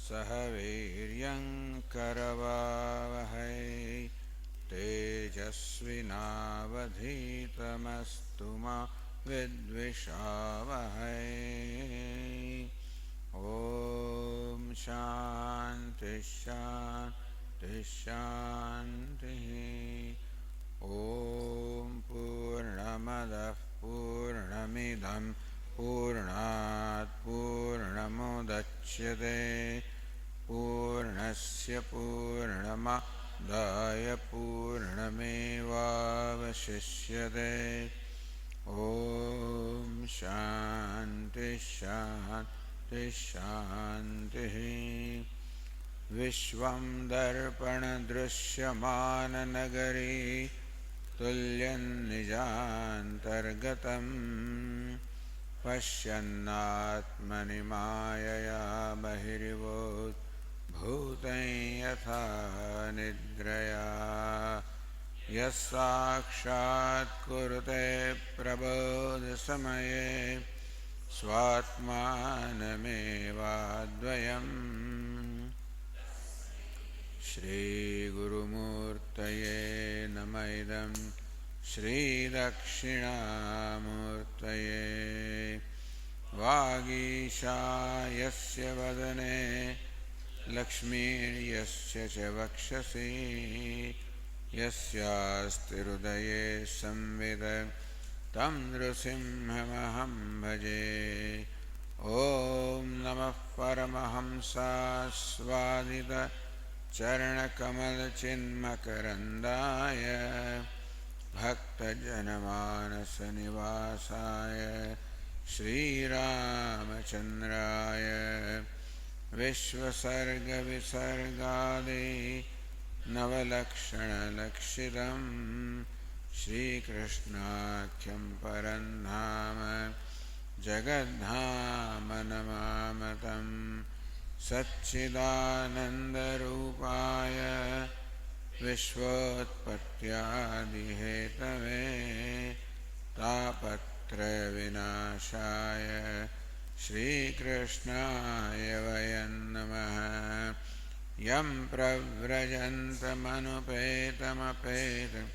सह वीर्यं करवावहै तेजस्विनावधीतमस्तु मा विद्विषावहै। ॐ शान्ति शान्ति शान्तिः। ॐ पूर्णमदः पूर्णमिदं पूर्णात् पूर्णमुदच्यते पूर्णस्य पूर्णमादाय पूर्णमेवावशिष्यते। ॐ शान्ति शान्ति शान्तिः। विश्वं दर्पणदृश्यमाननगरी तुल्यं निजान्तर्गतं पश्यन्नात्मनि मायया बहिर्भूतं यथा निद्रया। यस्साक्षात् कुरुते प्रबोधसमये स्वात्मानमेवाद्वयम्। श्रीगुरुमूर्तये नमः। इदं श्रीदक्षिणामूर्तये। वागीशायस्य वदने लक्ष्मीर्यस्य च वक्षसि यस्यास्ति हृदये संविद तं नृसिंहमहं भजे। ॐ नमः परमहंसास्वादित चरणकमलचिन्मकरन्दाय भक्तजनमानसनिवासाय श्रीरामचन्द्राय विश्वसर्गविसर्गादि नवलक्षणलक्षितं श्रीकृष्णाख्यं परं धाम जगद्धाम नमामतं। सच्चिदानन्दरूपाय विश्वोत्पत्त्यादिहेतवे तापत्रयविनाशाय श्रीकृष्णाय वयं नमः। यं प्रव्रजन्तमनुपेतमपेतं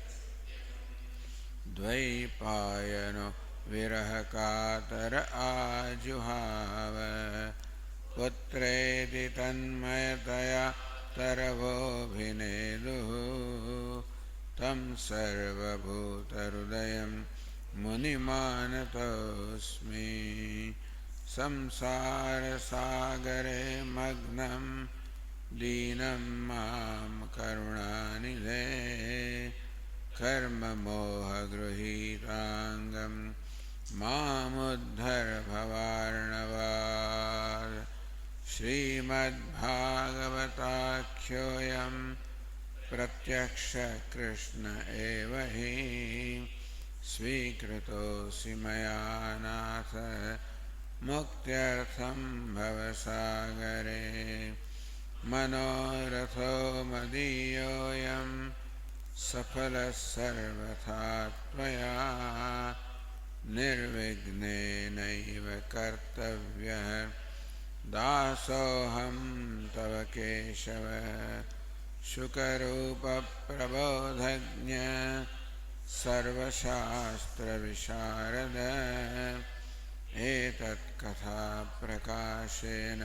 द्वैपायनो विरहकातर आजुहाव पुत्रेति तन्मयतया तरवोऽभिनेदुः। तं सर्वभूतहृदयं मुनिमानतोऽस्मि। संसारसागरे मग्नं दीनं मां करुणानिधे। कर्ममोहगृहीताङ्गं मामुद्धर भवार्णवात्। श्रीमद्भागवताख्योऽयं प्रत्यक्ष कृष्ण एव हि स्वीकृतोऽसि मया नाथ मुक्त्यर्थं भवसागरे। मनोरथो मदीयोऽयं सफलः सर्वथा त्वया निर्विघ्नेनैव कर्तव्यः दासोऽहं तव केशव। शुकरूपप्रबोधज्ञ सर्वशास्त्रविशारद एतत्कथाप्रकाशेन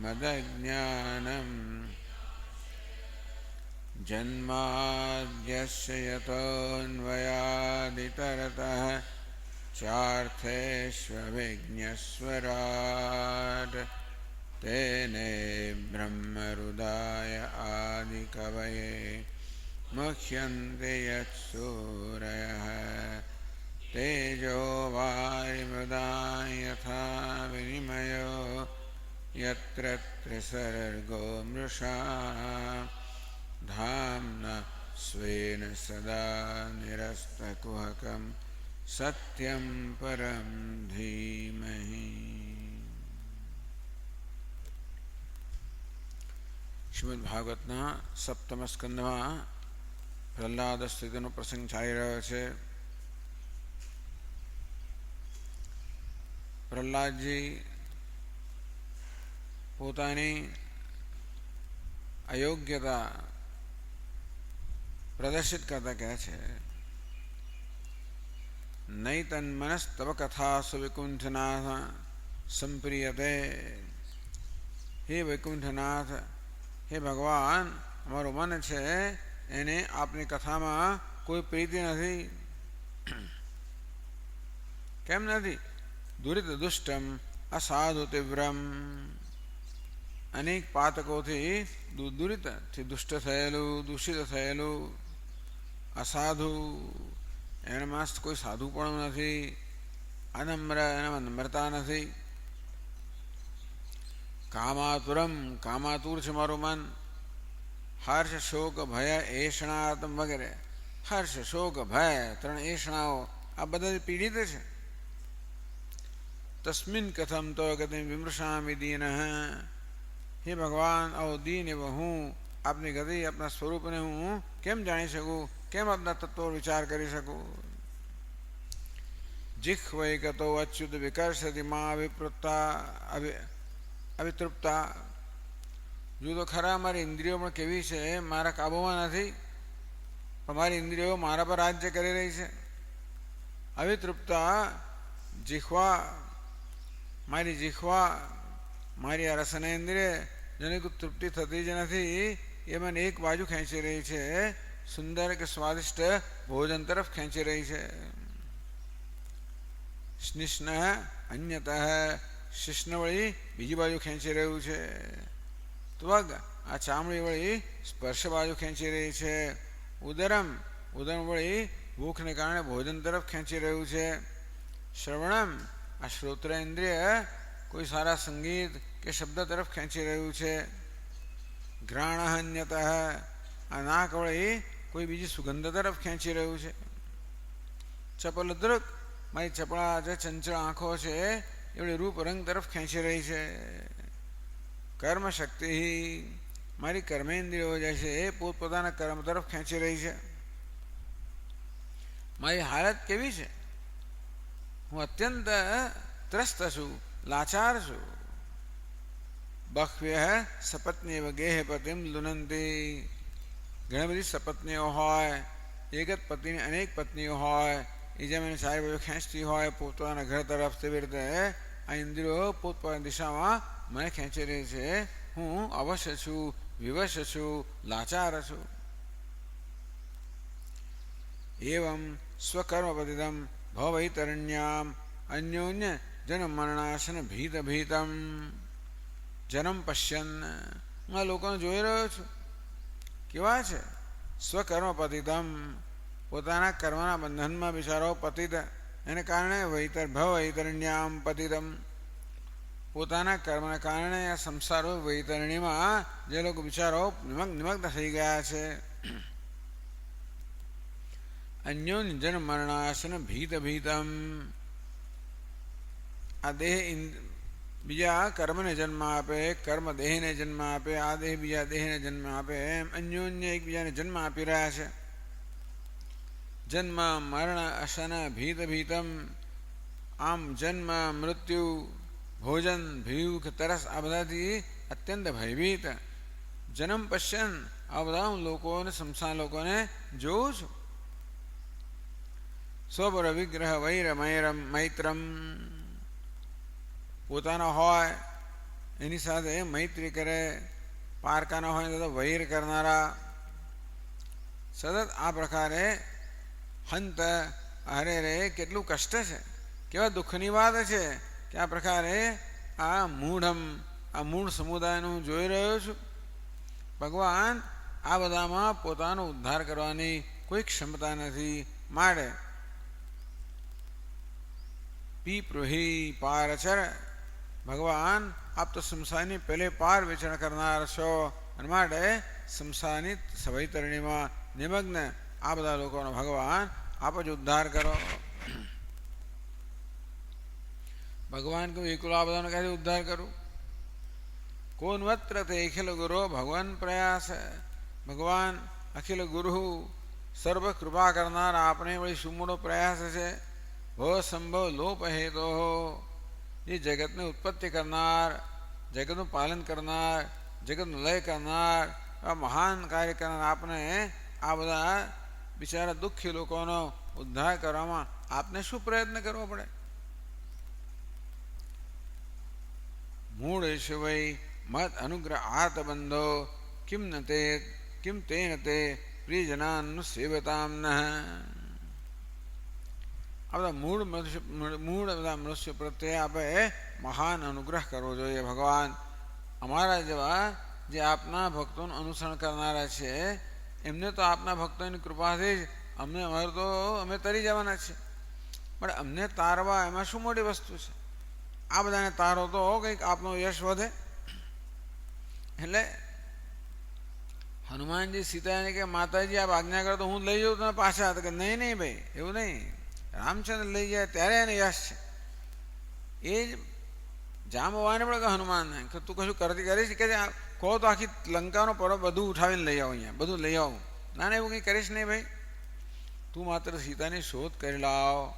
मदज्ञानं जन्माद्यस्य यतोऽन्वयादितरतः चार्थेष्वभिज्ञस्वराट्। तेने ब्रह्मरुदाय आदिकवये मुह्यन्ते यत्सूरयः तेजो वायुमृदां यथा विनिमयो यत्र त्रिसर्गो मृषा धाम्ना स्वेन सदा निरस्तकुहकं सत्यं परं धीमहि. શ્રીમદ ભાગવતના સપ્તમ સ્કંદમાં પ્રહલાદ સ્થિતિનો પ્રસંગ ચાલી રહ્યો છે. પ્રહલાદજી પોતાની અયોગ્યતા પ્રદર્શિત કરતા કહે છે, નૈતન્મનસ્તવ કથાસુ વૈકુંઠનાથ સંપ્રિયતે. હે વૈકુંઠનાથ, હે ભગવાન, અમારું મન છે એને આપની કથામાં કોઈ પ્રીતિ નથી. કેમ નથી? દુરિત દુષ્ટમ અસાધુ તીવ્રમ. અનેક પાતકોથી દુરિતથી દુષ્ટ થયેલું, દૂષિત થયેલું, અસાધુ, એનામાં કોઈ સાધુ પણ નથી, અનમ્ર, એનામાં નમ્રતા નથી. કામાતુરમ, કામાતુર છે મારું મન. હર્ષ શોક ભય એષણાતમ વગેરે. હર્ષ શોક ભય ત્રણ એષણાઓ આ બધા પીડિત છે. તસ્મિન કથમ તો ગતિ વિમૃશામિ દીન. હે ભગવાન, આવો દીન એવો હું આપની ગતિ, આપના સ્વરૂપને હું કેમ જાણી શકું, કેમ આપના તત્વો વિચાર કરી શકું. જિહ્વૈકતો અચ્યુત વિકર્ષતિ મા અવિતૃપ્તા. જો તો ખરા મારી ઇન્દ્રિયો પણ કેવી છે, મારા કાબુમાં નથી, પણ મારી ઇન્દ્રિયો મારા પર રાજ્ય કરી રહી છે. અવિતૃપ્તા જીહ્વા, મારી જીહ્વા, મારી આ રસનેન્દ્રિય જેની કોઈ તૃપ્તિ થતી જ નથી, એ મને એક બાજુ ખેંચી રહી છે, સુંદર કે સ્વાદિષ્ટ ભોજન તરફ ખેંચી રહી છે. સ્નિષ્ણ અન્યતઃ, શિષ્ણ વળી બીજી બાજુ ખેંચી રહ્યું છે. ત્વગ, આ ચામડી વળી સ્પર્શ બાજુ ખેંચી રહી છે. ઉદરમ, ઉદરમ વળી ભૂખને કારણે ભોજન તરફ ખેંચી રહ્યું છે. શ્રવણમ, આ શ્રોત્ર ઇન્દ્રિય કોઈ સારા સંગીત કે શબ્દ તરફ ખેંચી રહ્યું છે. ઘ્રાણહન્યતઃ, આ નાક વળી કોઈ બીજી સુગંધ તરફ ખેંચી રહ્યું છે. ચપલ દૃક, મારી ચપળા જે ચંચળ આંખો છે એવડી રૂપ રંગ તરફ ખેંચી રહી છે. કર્મ શક્તિ, મારી કર્મેન્દ્રિયો જે છે એ પોતપોતાના કર્મ તરફ ખેંચી રહી છે. મારી હાલત કેવી છે? હું અત્યંત ત્રસ્ત છું, લાચાર છું. બહ્વ્યઃ સપત્નીવ ગેહપતિમ લુનંતી. ઘણી બધી સપત્નીઓ હોય, એક જ પતિની અનેક પત્નીઓ હોય, એ જેમ એને સારી બાજુ ખેંચતી હોય પોતાના ઘર તરફ, તેવી રીતે આ ઇન્દ્રિયો પોતપોતાની દિશામાં મને ખેંચી રહી છે. હું અવશ્ય છું, વિવશ છું, લાચાર છું. એવં સ્વકર્મપતિદમ ભવૈતરણ્યામ અન્યોન્ય જન્મ મરણાશન ભીત ભીતમ. જન્મ પશ્યન, હું આ લોકોને જોઈ રહ્યો છું કેવા છે. સ્વકર્મપતિતમ, પોતાના કર્મના બંધનમાં બિચારો પતિત, એને કારણે ભવૈતરણ્યામ પતિતમ, પોતાના કર્મના કારણે આ સંસારો વૈતરણીમાં જે લોકો બિચારો નિમગ્ન થઈ ગયા છે. અન્યોન્ય જન્મ મરણાશન ભીત ભીતમ, આ દેહ બીજા કર્મને જન્મ આપે, કર્મ દેહને જન્મ આપે, આ દેહ બીજા દેહને જન્મ આપે, એમ અન્યોન્ય એકબીજાને જન્મ આપી રહ્યા છે. જન્મ મરણ અશન ભીત ભીતમ, આમ જન્મ મૃત્યુ ભોજન ભૂખ તરસ આ બધાથી અત્યંત ભયભીત. જન્મ પશ્યન, આ બધા હું લોકોને સંસાર લોકોને જોઉં છું. સ્વપર વિગ્રહ વૈર મૈત્રમ, પોતાનો હોય એની સાથે મૈત્રી કરે, પારકાનો હોય તો વૈર કરનારા. સતત આ પ્રકારે હંત, અરે રે કેટલું કષ્ટ છે, કેવા દુઃખની વાત છે કે આ પ્રકારે આ મૂઢમ, આ મૂળ સમુદાયનું હું જોઈ રહ્યો છું. ભગવાન આ બધામાં પોતાનો ઉદ્ધાર કરવાની કોઈ ક્ષમતા નથી. માટે પી પ્રોહી પાર અચર, ભગવાન આપ તો સંસારની પહેલે પાર વિચરણ કરનાર છો, અને માટે સંસારની સભૈતરણીમાં નિમગ્ન આ બધા લોકોનો ભગવાન આપ જ ઉદ્ધાર કરો. ભગવાન કહ્યું એકલો આ બધાનો ક્યાંથી ઉદ્ધાર કરું? કોન્વત્ર તે અખિલ ગુરુ ભગવાન પ્રયાસ, ભગવાન અખિલ ગુરુ સર્વ કૃપા કરનાર આપણે વળી શું મોટો પ્રયાસ છે. ભવ સંભવ લોપ હેતો, એ જગતની ઉત્પત્તિ કરનાર, જગતનું પાલન કરનાર, જગતનું લય કરનાર, આ મહાન કાર્ય કરનાર આપણે આ બધા બિચારા દુઃખી લોકોનો ઉદ્ધાર કરવામાં આપને શું પ્રયત્ન કરવો પડે? મૂળ શિવય મત અનુગ્રહ આતબંધો કિમ ન તે કિમ તેન તે પ્રિયજનાન સેવતામ ન. આ બધા મૂળ બધા મનુષ્ય પ્રત્યે આપણે મહાન અનુગ્રહ કરવો જોઈએ. ભગવાન અમારા જેવા જે આપના ભક્તોનું અનુસરણ કરનારા છે એમને તો આપના ભક્તોની કૃપાથી જ અમને અમારે તો અમે તરી જવાના છે, પણ અમને તારવા એમાં શું મોટી વસ્તુ છે? આ બધાને તારો તો કંઈક આપનો યશ વધે. એટલે હનુમાનજી સીતાને કે માતાજી આપ આજ્ઞા કરો તો હું લઈ જાઉં તમે પાછા, તો કે નહીં નહીં ભાઈ એવું નહીં, રામચંદ્ર લઈ જાય ત્યારે એને યશ છે. એ જ જાંબવાને પણ કે હનુમાન કે તું કશું કરતી કરીશ કે કહો તો આખી લંકાનો પર્વ બધું ઉઠાવીને લઈ આવો, અહીંયા બધું લઈ આવું. ના ના એવું કંઈ કરીશ નહીં ભાઈ, તું માત્ર સીતાની શોધ કરી લાવ.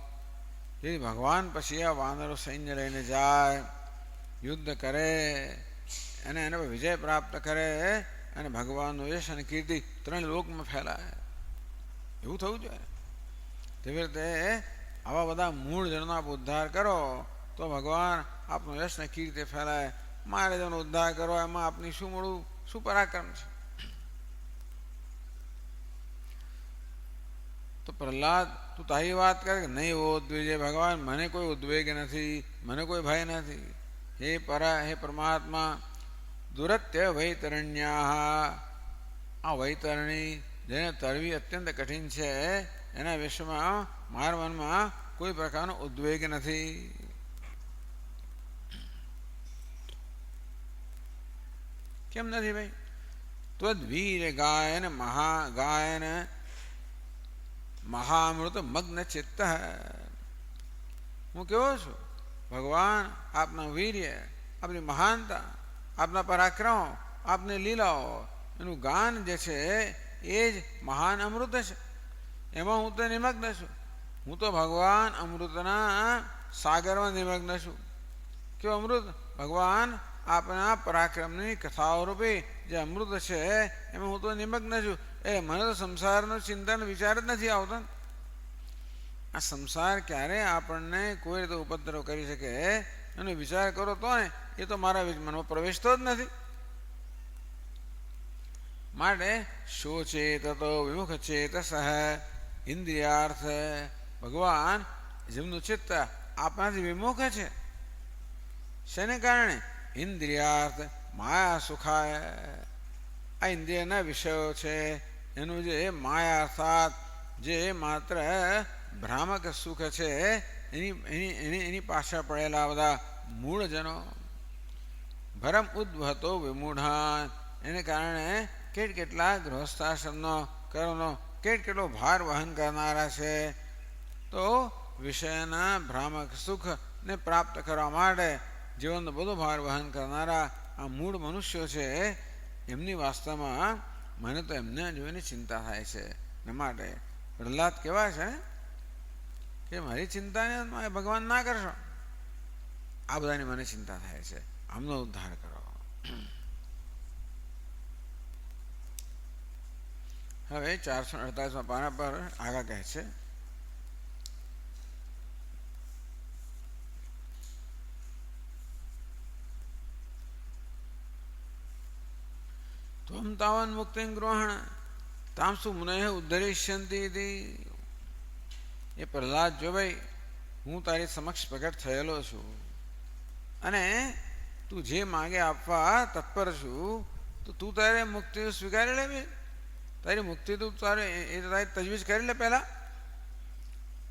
એ ભગવાન પછી આ વાનરો સૈન્ય લઈને જાય, યુદ્ધ કરે અને એને વિજય પ્રાપ્ત કરે અને ભગવાનનું યશ અને કીર્તિ ત્રણ લોકમાં ફેલાય. એવું થવું જોઈએ. તેવી રીતે આવા બધા મૂળ જનનો આપ ઉદ્ધાર કરો તો ભગવાન આપનો યશ ને કીર્તિ ફેલાય. મારે જેનો ઉદ્ધાર કરો એમાં આપની શું મળું, શું પરાક્રમ છે? તો પ્રહલાદ તું તારી વાત કરે કે નહીં એવો ઉદ્વેગ ભગવાન, મને કોઈ ઉદ્વેગ નથી, મને કોઈ ભય નથી. હે પરમાત્મા દુરત્ય વૈતરણ્યા, આ વૈતરણી જેને તરવી અત્યંત કઠિન છે એના વિષયમાં મારા મનમાં કોઈ પ્રકારનો ઉદ્વેગ નથી. કેમ નથી ભાઈ? ત્વદ્વીર ગાયન ગાયન મહામૃત મગ્ન ચિત્ત. હું કેવો છું? ભગવાન આપના વીર્ય, આપની મહાનતા, આપના પરાક્રમ, આપની લીલાઓ એનું ગાન જે છે એ જ મહાન અમૃત છે. એમાં હું તો નિમગ્ન છું. હું તો ભગવાન અમૃતના સાગરમાં નિમગ્ન છું. કેવું અમૃત? ભગવાન આપના પરાક્રમની કથાઓ રૂપે જે અમૃત છે એમાં હું તો નિમગ્ન છું. એ મને તો સંસારનું ચિંતન વિચાર જ નથી આવતો. આ સંસાર ક્યારે આપણને કોઈ રીતે ઉપદ્રવ કરી શકે એનો વિચાર કરો તો ને એ તો મારા મનમાં પ્રવેશતો જ નથી. માટે શોચેત તો વિમુખ ચેતસ ઇન્દ્રિયાર્થ, ભગવાન જેમનું ચિત્ત આપણાથી વિમુખ છે શેને કારણે? ઇન્દ્રિયાર્થ માયા સુખાય. આ ઇન્દ્રિયના વિષયો છે એનું જે માયા અર્થાત જે માત્ર ભ્રામક સુખ છે એની પાછળ પડેલા બધા મૂળજનો ભરમ ઉદ્ભતો વિમૂઢાન, એને કારણે કેટલા ગૃહસ્થાશ્રમનો કર્મનો કેટલો ભાર વહન કરનારા છે. તો વિષયના ભ્રામક સુખને પ્રાપ્ત કરવા માટે જીવનનો બધો ભાર વહન કરનારા આ મૂળ મનુષ્યો છે એમની વાસ્તવમાં મને તો એમને જોઈને ચિંતા થાય છે. એ માટે પ્રહલાદ કેવા છે કે મારી ચિંતાને ભગવાન ના કરશો, આ બધાની મને ચિંતા થાય છે, આમનો ઉદ્ધાર કરો. હવે 448 પાના પર આગળ કહે છે ત્વમ તાવન મુક્તિ ગ્રહણ તામસુ મુનય ઉદ્ધરિષ્યંતિ. એ પ્રહલાદ જો ભાઈ હું તારી સમક્ષ પ્રગટ થયેલો છું અને તું જે માગે આપવા તત્પર છું, તો તું તારે મુક્તિ સ્વીકારી લે બે. તારી મુક્તિ તું તારે એ તારી તજવીજ કરી લે પહેલાં.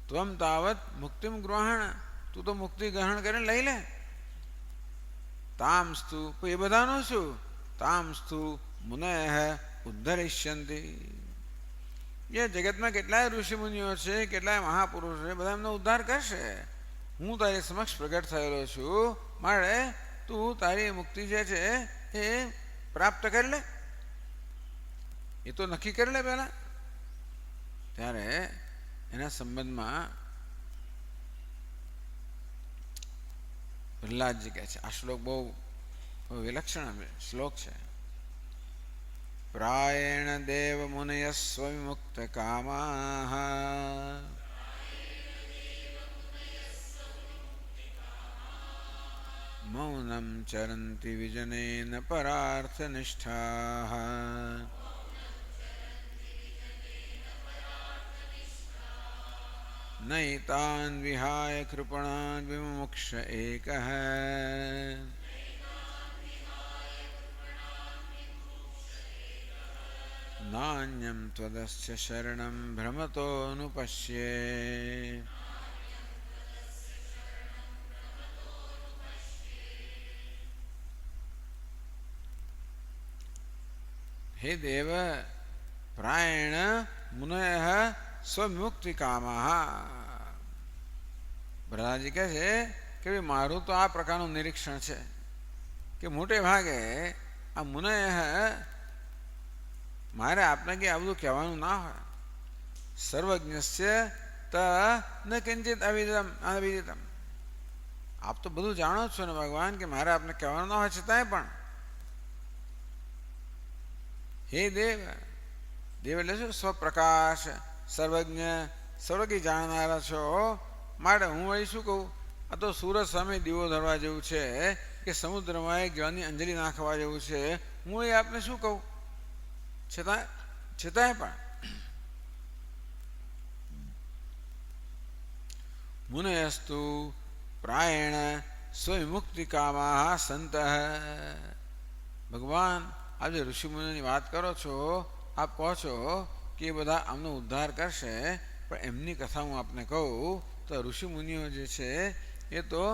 ત્વમ તાવત મુક્તિમ ગ્રહણ, તું તો મુક્તિ ગ્રહણ કરીને લઈ લે. તામસ્તુ, એ બધાનું શું? તામસ્તુ મુનયઃ ઉદ્ધરિષ્યંતિ. એ જગતમાં કેટલાય ઋષિમુનિઓ છે, કેટલાય મહાપુરુષો છે, બધા એમનો ઉદ્ધાર કરશે. હું તારી સમક્ષ પ્રગટ થયેલો છું, મારે તું તારી મુક્તિ જે છે એ પ્રાપ્ત કરી લે. એ તો નક્કી કરી લે પહેલાં. ત્યારે એના સંબંધમાં પ્રહલાદજી કહે છે, આ શ્લોક બહુ વિલક્ષણ શ્લોક છે. પ્રાયેણ દેવ મુનય સ્વવિમુક્ત કામાઃ મૌનમ ચરંતિ વિજનેન પરાર્થ નિષ્ઠાઃ નૈતાન વિહાય કૃપણાન વિમુક્ષ એકઃ નાન્યમ ત્વદસ્ય શરણં ભ્રમતોનુપશ્યે. હે દેવ, પ્રાયેણ મુનયઃ સ્વવિમુક્તિ કામાઃ. પ્રહલાદજી કહે છે કે ભાઈ મારું તો આ પ્રકારનું નિરીક્ષણ છે કે મોટે ભાગે આ મુનયઃ મારે આપને કે આ બધું કહેવાનું ના હોય. સર્વજ્ઞસ્ય ત ન કિંચિત અવિદિતમ. આપ તો બધું જાણો જ છો ને ભગવાન, કે મારે આપને કહેવાનું ના હોય છતાંય પણ હે દેવ, દેવ એટલે શું? સ્વપ્રકાશ, સર્વજ્ઞ, સર્વજ્ઞ જાણનારા છો, માટે હું અહીં શું કહું? આ તો સૂરજ સામે દીવો ધરવા જેવું છે કે સમુદ્રમાં એક જ્ઞાનની અંજલિ નાખવા જેવું છે. હું એ આપને શું કહું? છતાંય પણ મુનયસ્તુ પ્રાયેણ સ્વવિમુક્તિ કામાઃ સંતઃ. ભગવાન, આપ જે ઋષિમુનિની વાત કરો છો, આપ કહો છો કે એ બધા આમનો ઉદ્ધાર કરશે, પણ એમની કથા હું આપને કહું તો ઋષિમુનિઓ જે છે એ તો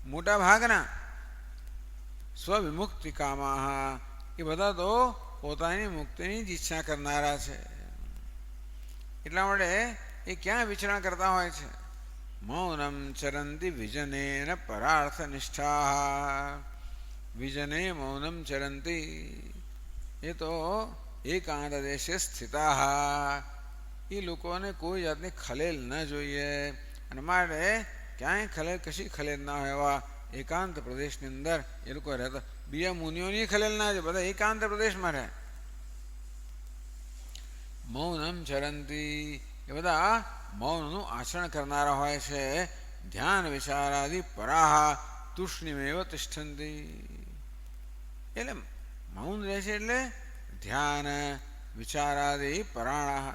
મોટા ભાગના સ્વવિમુક્તિ કામાઃ, એ બધા તો પોતાની મુક્તિની જ ઈચ્છા કરનારા છે. એટલા માટે એ ક્યાં વિચરણ કરતા હોય છે? મૌનમ ચરંતિ વિજનેન પરાર્થ નિષ્ઠા. વિજને મૌનમ ચરંતિ, એ તો એકાંત દેશે સ્થિતા. એ લોકોને કોઈ જાતની ખલેલ ન જોઈએ, અને માટે ક્યાંય કશી ખલેલ ના હોય એવા એકાંત પ્રદેશની અંદર એ લોકો રહેતા. બીજા મુનિઓની ખલેલ ના છે, બધા એકાંત પ્રદેશમાં રહે. મૌનમ ચરંતી, એ બધા મૌનનું આચરણ કરનારા હોય છે. ધ્યાન વિચારાદિ પરાહ તુષ્ણિમેવ તિષ્ઠંતી. એટલે મૌન રહે છે એટલે ધ્યાન વિચારાદિ પરાણાહ,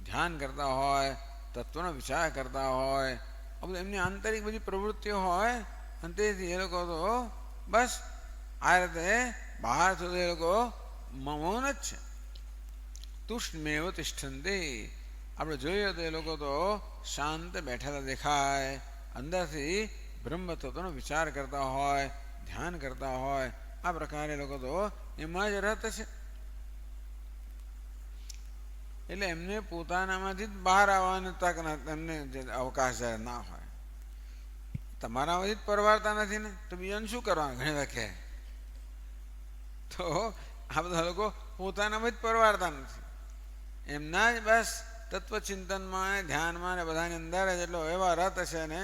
ધ્યાન કરતા હોય, તત્વનો વિચાર કરતા હોય, આ બધું એમની આંતરિક બધી પ્રવૃત્તિઓ હોય, અને તેથી એ લોકો તો બસ આ રીતે બહાર સુધી એ લોકો મૌન જ છે. તુષ્ણિમેવ તિષ્ઠંતી. આપણે જોઈએ તો એ લોકો તો શાંત બેઠેલા દેખાય, અંદરથી બ્રહ્મ તત્વનો વિચાર કરતા હોય, ધ્યાન કરતા હોય. આ પ્રકારે લોકો તો એમાં જ રત છે. એટલે એમને પોતાનામાંથી જ બહાર આવવાની તક, એમને અવકાશ ના હોય. તમારામાંથી જ પરવારતા નથી ને, તો બીજાને શું કરવાનું? ઘણી વખતે તો આ બધા લોકો પોતાનામાં જ પરવારતા નથી. એમના જ બસ તત્વચિંતનમાં, ધ્યાનમાં ને બધાની અંદર જ એટલો એવા રત છે ને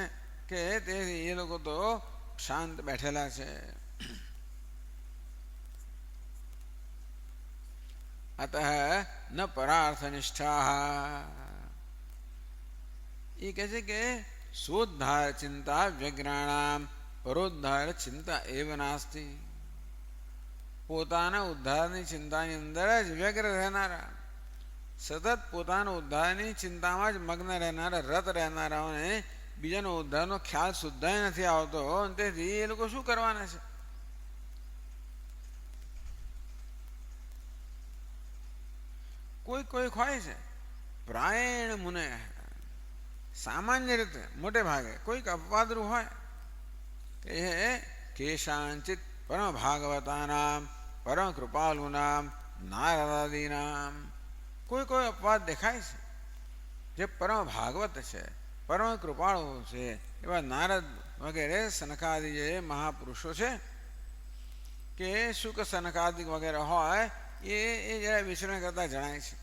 કે તેથી એ લોકો તો શાંત બેઠેલા છે. અતઃ ન પરાર્થ નિષ્ઠા. એ કહે છે કે સોદ્ધાર ચિંતા વ્યગ્રાણામ પરોદ્ધાર ચિંતા એવ નાસ્તિ. પોતાના ઉદ્ધારની ચિંતાની અંદર જ વ્યગ્ર રહેનારા, સતત પોતાના ઉદ્ધારની ચિંતામાં જ મગ્ન રહેનારા, રત રહેનારાઓને બીજાનો ઉદ્ધારનો ખ્યાલ સુદ્ધા નથી આવતો, તેથી એ લોકો શું કરવાના છે? કોઈ કોઈ હોય છે પ્રાયણ મુને, સામાન્ય રીતે મોટે ભાગે કોઈક અપવાદરૂ હોય કે કેશાંચિત પરમ ભાગવતાનામ પરમ કૃપાલુનામ નારદાદીનામ, કોઈ કોઈ અપવાદ દેખાય છે જે પરમ ભાગવત છે, પરમ કૃપાળુ છે, એવા નારદ વગેરે સનકાદિ જે મહાપુરુષો છે કે શુક સનકાદિ વગેરે હોય એ જરા વિચરણ કરતા જણાય છે.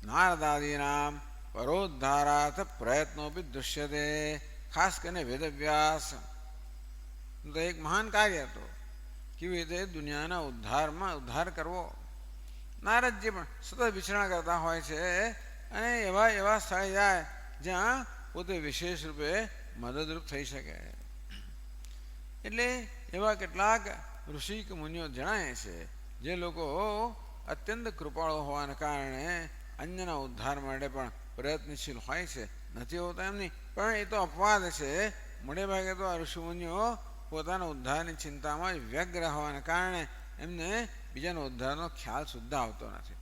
નારદાદીનામ પરોદ્ધારાર્થ પ્રયત્નોપી દૃશ્યતે, ખાસ કરીને વેદવ્યાસ તો એક મહાન કાર્ય હતો, કેવી રીતે દુનિયાના ઉદ્ધાર કરવો. નારદજી પણ સતત વિચરણ કરતા હોય છે અને એવા એવા સ્થળે જાય જ્યાં પોતે વિશેષ રૂપે મદદરૂપ થઈ શકે. એટલે એવા કેટલાક ઋષિ કે મુનિઓ જણાય છે જે લોકો અત્યંત કૃપાળુ હોવાને કારણે અન્યના ઉદ્ધાર માટે પણ પ્રયત્નશીલ હોય છે. નથી હોતા એમની, પણ એ તો અપવાદ છે. મોટે ભાગે તો આ ઋષિમુનિઓ પોતાના ઉદ્ધારની ચિંતામાં જ વ્યગ્ર હોવાને કારણે એમને બીજાનો ઉદ્ધારનો ખ્યાલ સુદ્ધા આવતો નથી.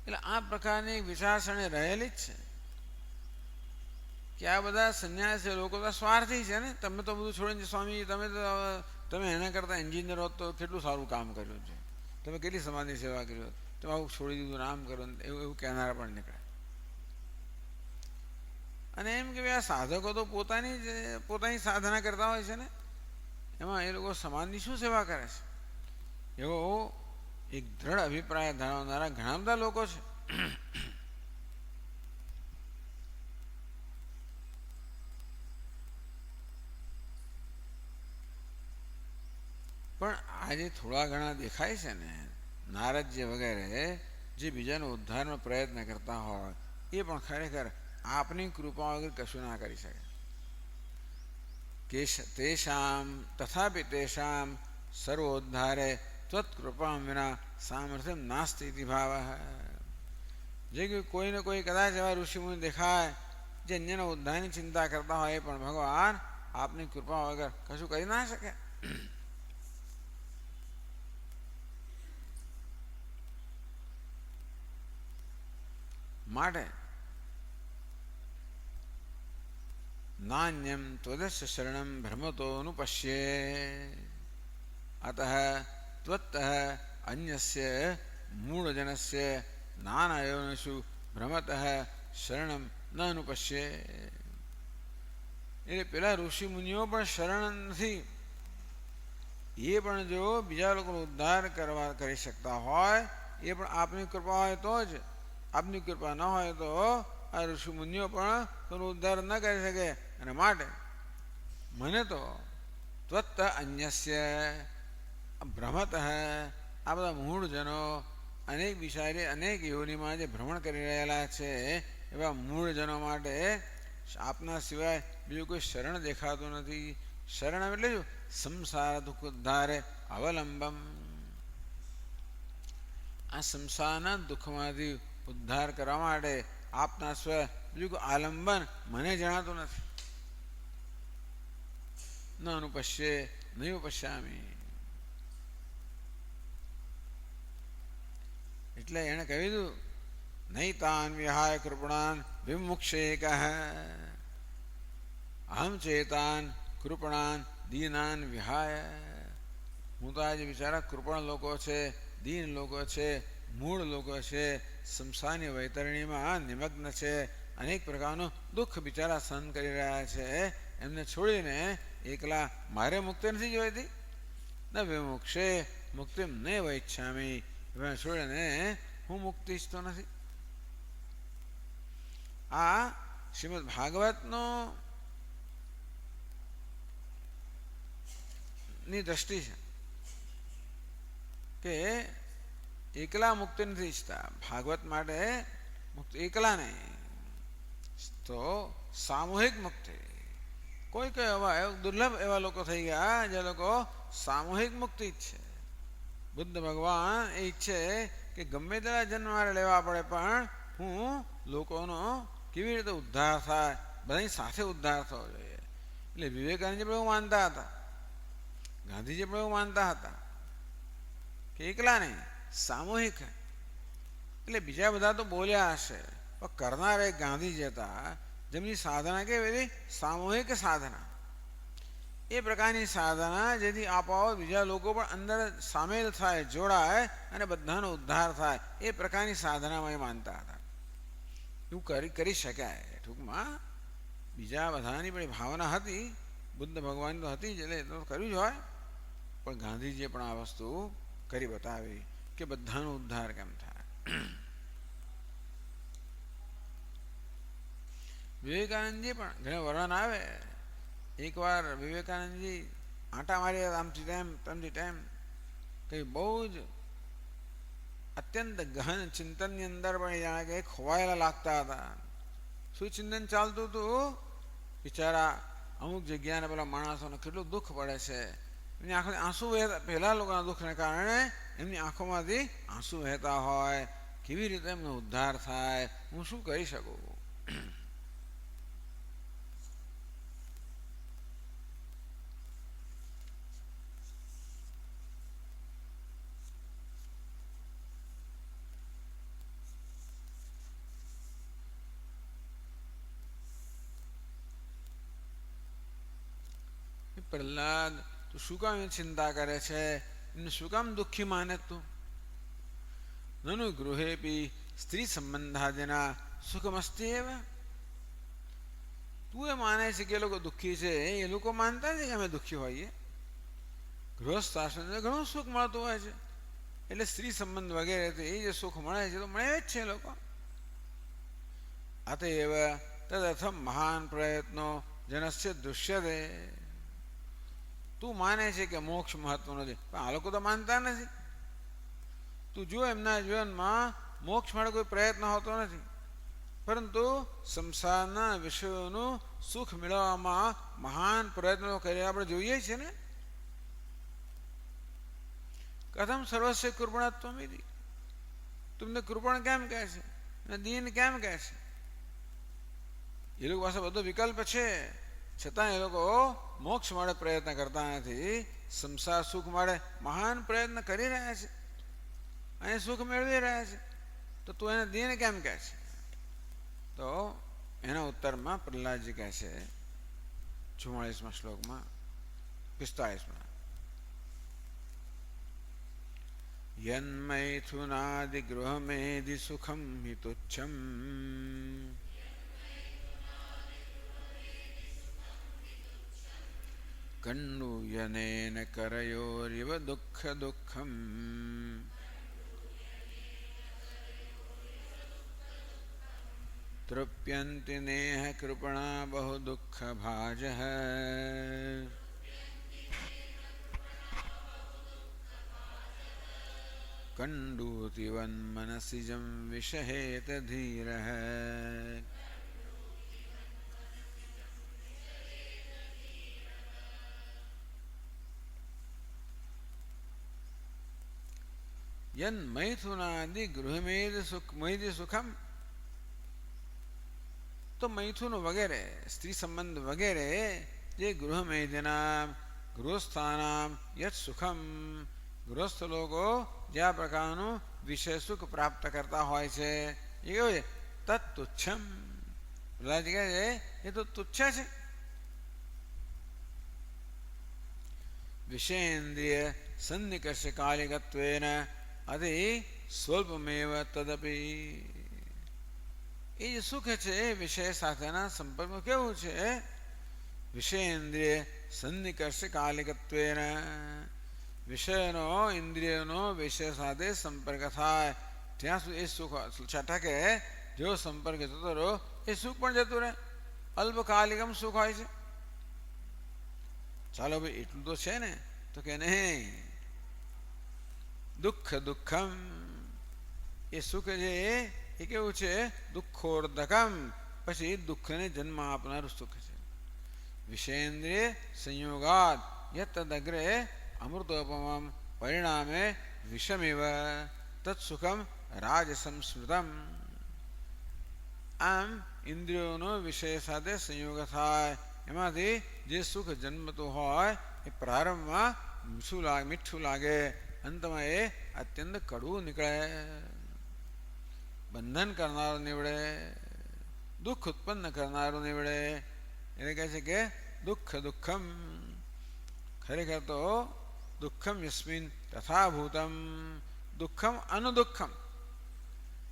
એટલે આ પ્રકારની વિચારસરણી રહેલી જ છે કે આ બધા સંન્યાસી લોકો તો સ્વાર્થી છે ને. તમે તો બધું છોડીને સ્વામી તમે એના કરતાં એન્જિનિયર હોત તો કેટલું સારું કામ કર્યું છે, તમે કેટલી સમાજની સેવા કરી હોત, તમે આવું છોડી દીધું, આમ કરો, એવું કહેનારા પણ નીકળે. અને એમ કે આ સાધકો તો પોતાની સાધના કરતા હોય છે ને, એમાં એ લોકો સમાજની શું સેવા કરે છે? એવો એક દ્રઢ અભિપ્રાય ધરાવનારા ઘણા બધા લોકો છે. પણ આજે થોડા ઘણા દેખાય છે ને નારદજી વગેરે જે બીજાનો ઉદ્ધારનો પ્રયત્ન કરતા હોય, એ પણ ખરેખર આપની કૃપા વગર કશું ના કરી શકે. તથાપિ તેષામ સર્વોદ્ધારે ત્વત્કૃપા વિના સામર્થ્યમ નાસ્તિ ઇતિ ભાવ. જે કોઈને કોઈ કદાચ એવા ઋષિમુનિ દેખાય જે અન્યના ઉદ્ધારની ચિંતા કરતા હોય, પણ ભગવાન આપની કૃપા વગર કશું કરી ના શકે. માટે નાન્યમ ત્વદસ્ય શરણમ ભ્રમતોનુપશ્યે અતઃ ત્વત્તઃ અન્યસ્ય મૂળજનસ્ય નાનાયોનિષુ ભ્રમતઃ શરણમ ન અનુપશ્યે. એટલે પેલા ઋષિ મુનિઓ પણ શરણ નથી, એ પણ જો બીજા લોકોનો ઉદ્ધાર કરી શકતા હોય, એ પણ આપની કૃપા હોય તો જ. આપની કૃપા ન હોય તો આ ઋષિ મુનિઓ પણ તેનો ઉદ્ધાર ન કરી શકે. અને માટે મને તો ત્વત્ત અન્યસ્ય ભ્રમત, આ બધા મૂળજનો અનેક બિચારી અનેક યોનિમાં જે ભ્રમણ કરી રહેલા છે એવા મૂળજનો માટે આપના સિવાય બીજું કોઈ શરણ દેખાતું નથી. શરણ એટલે શું? સંસાર દુઃખ ઉદ્ધારે અવલંબમ. આ સંસારના દુઃખમાંથી ઉદ્ધાર કરવા માટે આપના સિવાય બીજું કોઈ આલંબન મને જણાતું નથી. ન અનુપશ્યે નૈવ પશ્યામી. એટલે એણે કહ્યું હતું નૈતાન વિહાય કૃપણાન વિમુક્ષેક અહમ ચેતાન કૃપણાન દીનાન વિહાય. હું તો આજે બિચારા કૃપણ લોકો છે, દીન લોકો છે, મૂળ લોકો છે, સંસારની વૈતરણીમાં નિમગ્ન છે, અનેક પ્રકારનું દુઃખ બિચારા સહન કરી રહ્યા છે, એમને છોડીને એકલા મારે મુક્તિ નથી જોઈતી. ન વિમુક્ષે મુક્તિ નૈવ ઈચ્છામિ. એમને છોડીને હું મુક્તિ ઈચ્છતો નથી. આ શ્રીમદ ભાગવતનો ની દ્રષ્ટિ છે કે એકલા મુક્તિ નથી ઈચ્છતા. ભાગવત માટે મુક્તિ એકલા નહીં, તો સામૂહિક મુક્તિ. કોઈ એવા દુર્લભ એવા લોકો થઈ ગયા જે લોકો સામૂહિક મુક્તિ ઈચ્છે. બુદ્ધ ભગવાન એ ઈચ્છે કે ગમે તેના જન્મ મારે લેવા પડે પણ હું લોકોનો કેવી રીતે ઉદ્ધાર થાય, બધાની સાથે ઉદ્ધાર થવો જોઈએ. એટલે વિવેકાનંદજી પણ એવું માનતા હતા, ગાંધીજી પણ એવું માનતા હતા કે એકલા નહીં, સામૂહિક. એટલે બીજા બધા તો બોલ્યા હશે, પણ કરનાર એક ગાંધીજી હતા, જેમની સાધના કેવી હતી, સામૂહિક સાધના. એ પ્રકારની સાધના જેથી આપોઆપ બીજા લોકો પણ અંદર સામેલ થાય, જોડાય અને બધાનો ઉદ્ધાર થાય, એ પ્રકારની સાધનામાં એ માનતા હતા. એવું કરી શકાય. ટૂંકમાં બીજા બધાની પણ ભાવના હતી, બુદ્ધ ભગવાન તો હતી જ, એટલે એ તો કર્યું જ હોય, પણ ગાંધીજીએ પણ આ વસ્તુ કરી બતાવી કે બધાનો ઉદ્ધાર કેમ થાય. વિવેકાનંદજી પણ ઘણા વર્ણન આવે. એકવાર વિવેકાનંદજી આંટા મારી આમથી તેમથી તેમ કંઈ બહુ જ અત્યંત ગહન ચિંતનની અંદર પણ જાણે કે ખોવાયેલા લાગતા હતા. શું ચિંતન ચાલતું હતું? બિચારા અમુક જગ્યાને પેલા માણસોને કેટલું દુઃખ પડે છે. એમની આંખો આંસુ વહેતા, પહેલા લોકોના દુઃખને કારણે એમની આંખોમાંથી આંસુ વહેતા હોય. કેવી રીતે એમનો ઉદ્ધાર થાય, હું શું કરી શકું? પ્રહલાદ, તું શું કામ ચિંતા કરે છે? એમને શું કામ દુઃખી માને તું? નનુ ગૃહેપી સ્ત્રી સંબંધાદિના સુખમસ્તી એવ. તું એ માને છે કે એ લોકો દુઃખી છે, એ લોકો માનતા નથી કે અમે દુઃખી હોઈએ. ગૃહસ્થ આશ્રમ ઘણું સુખ મળતું હોય છે, એટલે સ્ત્રી સંબંધ વગેરે એ જે સુખ મળે છે તો મળે જ છે લોકો. અતએવ તદર્થમ મહાન પ્રયત્નો જનસ્ય દૃશ્યતે. તું માને છે કે મોક્ષ મહત્વ નથી, પણ આ લોકો તો માનતા નથી. તું જો એમના જીવનમાં મોક્ષ માટે કોઈ પ્રયત્ન હોતો નથી, પરંતુ સંસારના વિષયોનું સુખ મેળવવામાં મહાન પ્રયત્નો કરી આપણે જોઈએ છીએ ને. કથમ સર્વસ્ય કૃપણત્વમ ઇતિ. તમને કૃપણ કેમ કહે છે, દીન કેમ કહે છે? એ લોકો પાસે બધો વિકલ્પ છે, છતાં એ લોકો મોક્ષ માટે પ્રયત્ન કરતા નથી, સંસાર સુખ માટે મહાન પ્રયત્ન કરી રહ્યા છે અને સુખ મેળવી રહ્યા છે. તો તું એને દીન કેમ કહે છે? તો એના ઉત્તરમાં પ્રહલાદજી કહે છે 44મા શ્લોકમાં, 45માં, યન્મૈથુનાદિ ગૃહમેધિ સુખમ હિ તુચ્છમ કંડૂયનેન કરયોરિવ દુઃખ દુઃખમ તૃપ્યન્તિ નેહ કૃપણા બહુ દુઃખ ભાજઃ કંડૂતિવન મનસિજં વિષહેત ધીરઃ. યન મૈથુનાદિ ગૃહમેધિ સુખમ. તો મૈથુન વગેરે, સ્ત્રી સંબંધ વગેરે જે ગૃહમેધિના ગૃહસ્થાનામ યત સુખમ, ગૃહસ્થ લોકો જે આ પ્રકારનું વિષય સુખ પ્રાપ્ત કરતા હોય છે એ કેવું છે? તત્ તુચ્છમ. પ્રહલાદજી કહે છે એ તો તુચ્છ છે. વિષયેન્દ્રિય સન્નિકર્ષ કાલિકત્વેન અતિ સ્વલ્પમેવ તદપી. એ જે સુખ છે એ વિષય સાથેના સંપર્કમાં કેવું છે? વિષયેન્દ્રિય સન્નિકર્ષ કાલિકત્વેન, વિષયનો ઇન્દ્રિયનો વિષય સાથે સંપર્ક થાય ત્યાં સુધી એ સુખ છટકે. જો સંપર્ક જતો રહ્યો એ સુખ પણ જતું રહે, અલ્પકાલિકમ સુખ હોય છે. ચાલો ભાઈ એટલું તો છે ને, તો કે નહીં, દુઃખ દુઃખમ. એ સુખ છે એ કેવું છે? દુઃખોર્ધકમ, પછી દુઃખને જન્મ આપનારું સુખ છે. વિષયેન્દ્રિય સંયોગાદ યતદગ્રે અમૃતોપમમ પરિણામે વિષમિવ તત્સુખમ રાજસંસ્મૃતમ. આમ ઇન્દ્રિયોનો વિષય સાથે સંયોગ થાય, એમાંથી જે સુખ જન્મતું હોય એ પ્રારંભમાં મીઠું લાગે, અંતમાં એ અત્યંત કડવું નીકળે, બંધન કરનારું નીવડે, દુઃખ ઉત્પન્ન કરનારું નીવડે. એટલે કહે છે કે દુઃખ દુઃખમ, ખરેખર તો દુઃખમ યસ્મિન તથાભૂતમ, દુઃખમ અનુદુઃખમ,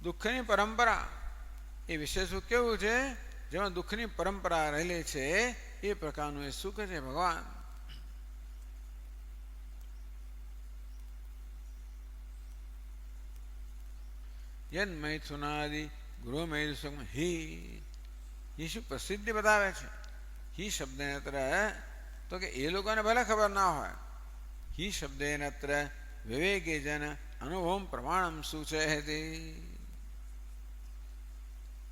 દુઃખની પરંપરા, એ વિષય સુખ કેવું છે? જેમાં દુઃખની પરંપરા રહેલી છે એ પ્રકારનું એ સુખ છે ભગવાન. યદ મૈથુનાદિ ગૃહમૈથુ સુખમ હિ, એ શું પ્રસિદ્ધિ બતાવે છે? હિ શબ્દેનત્ર, તો કે એ લોકોને ભલે ખબર ના હોય, હિ શબ્દેનત્ર વિવેકી જન અનુભવ પ્રમાણમ સૂચયતિ.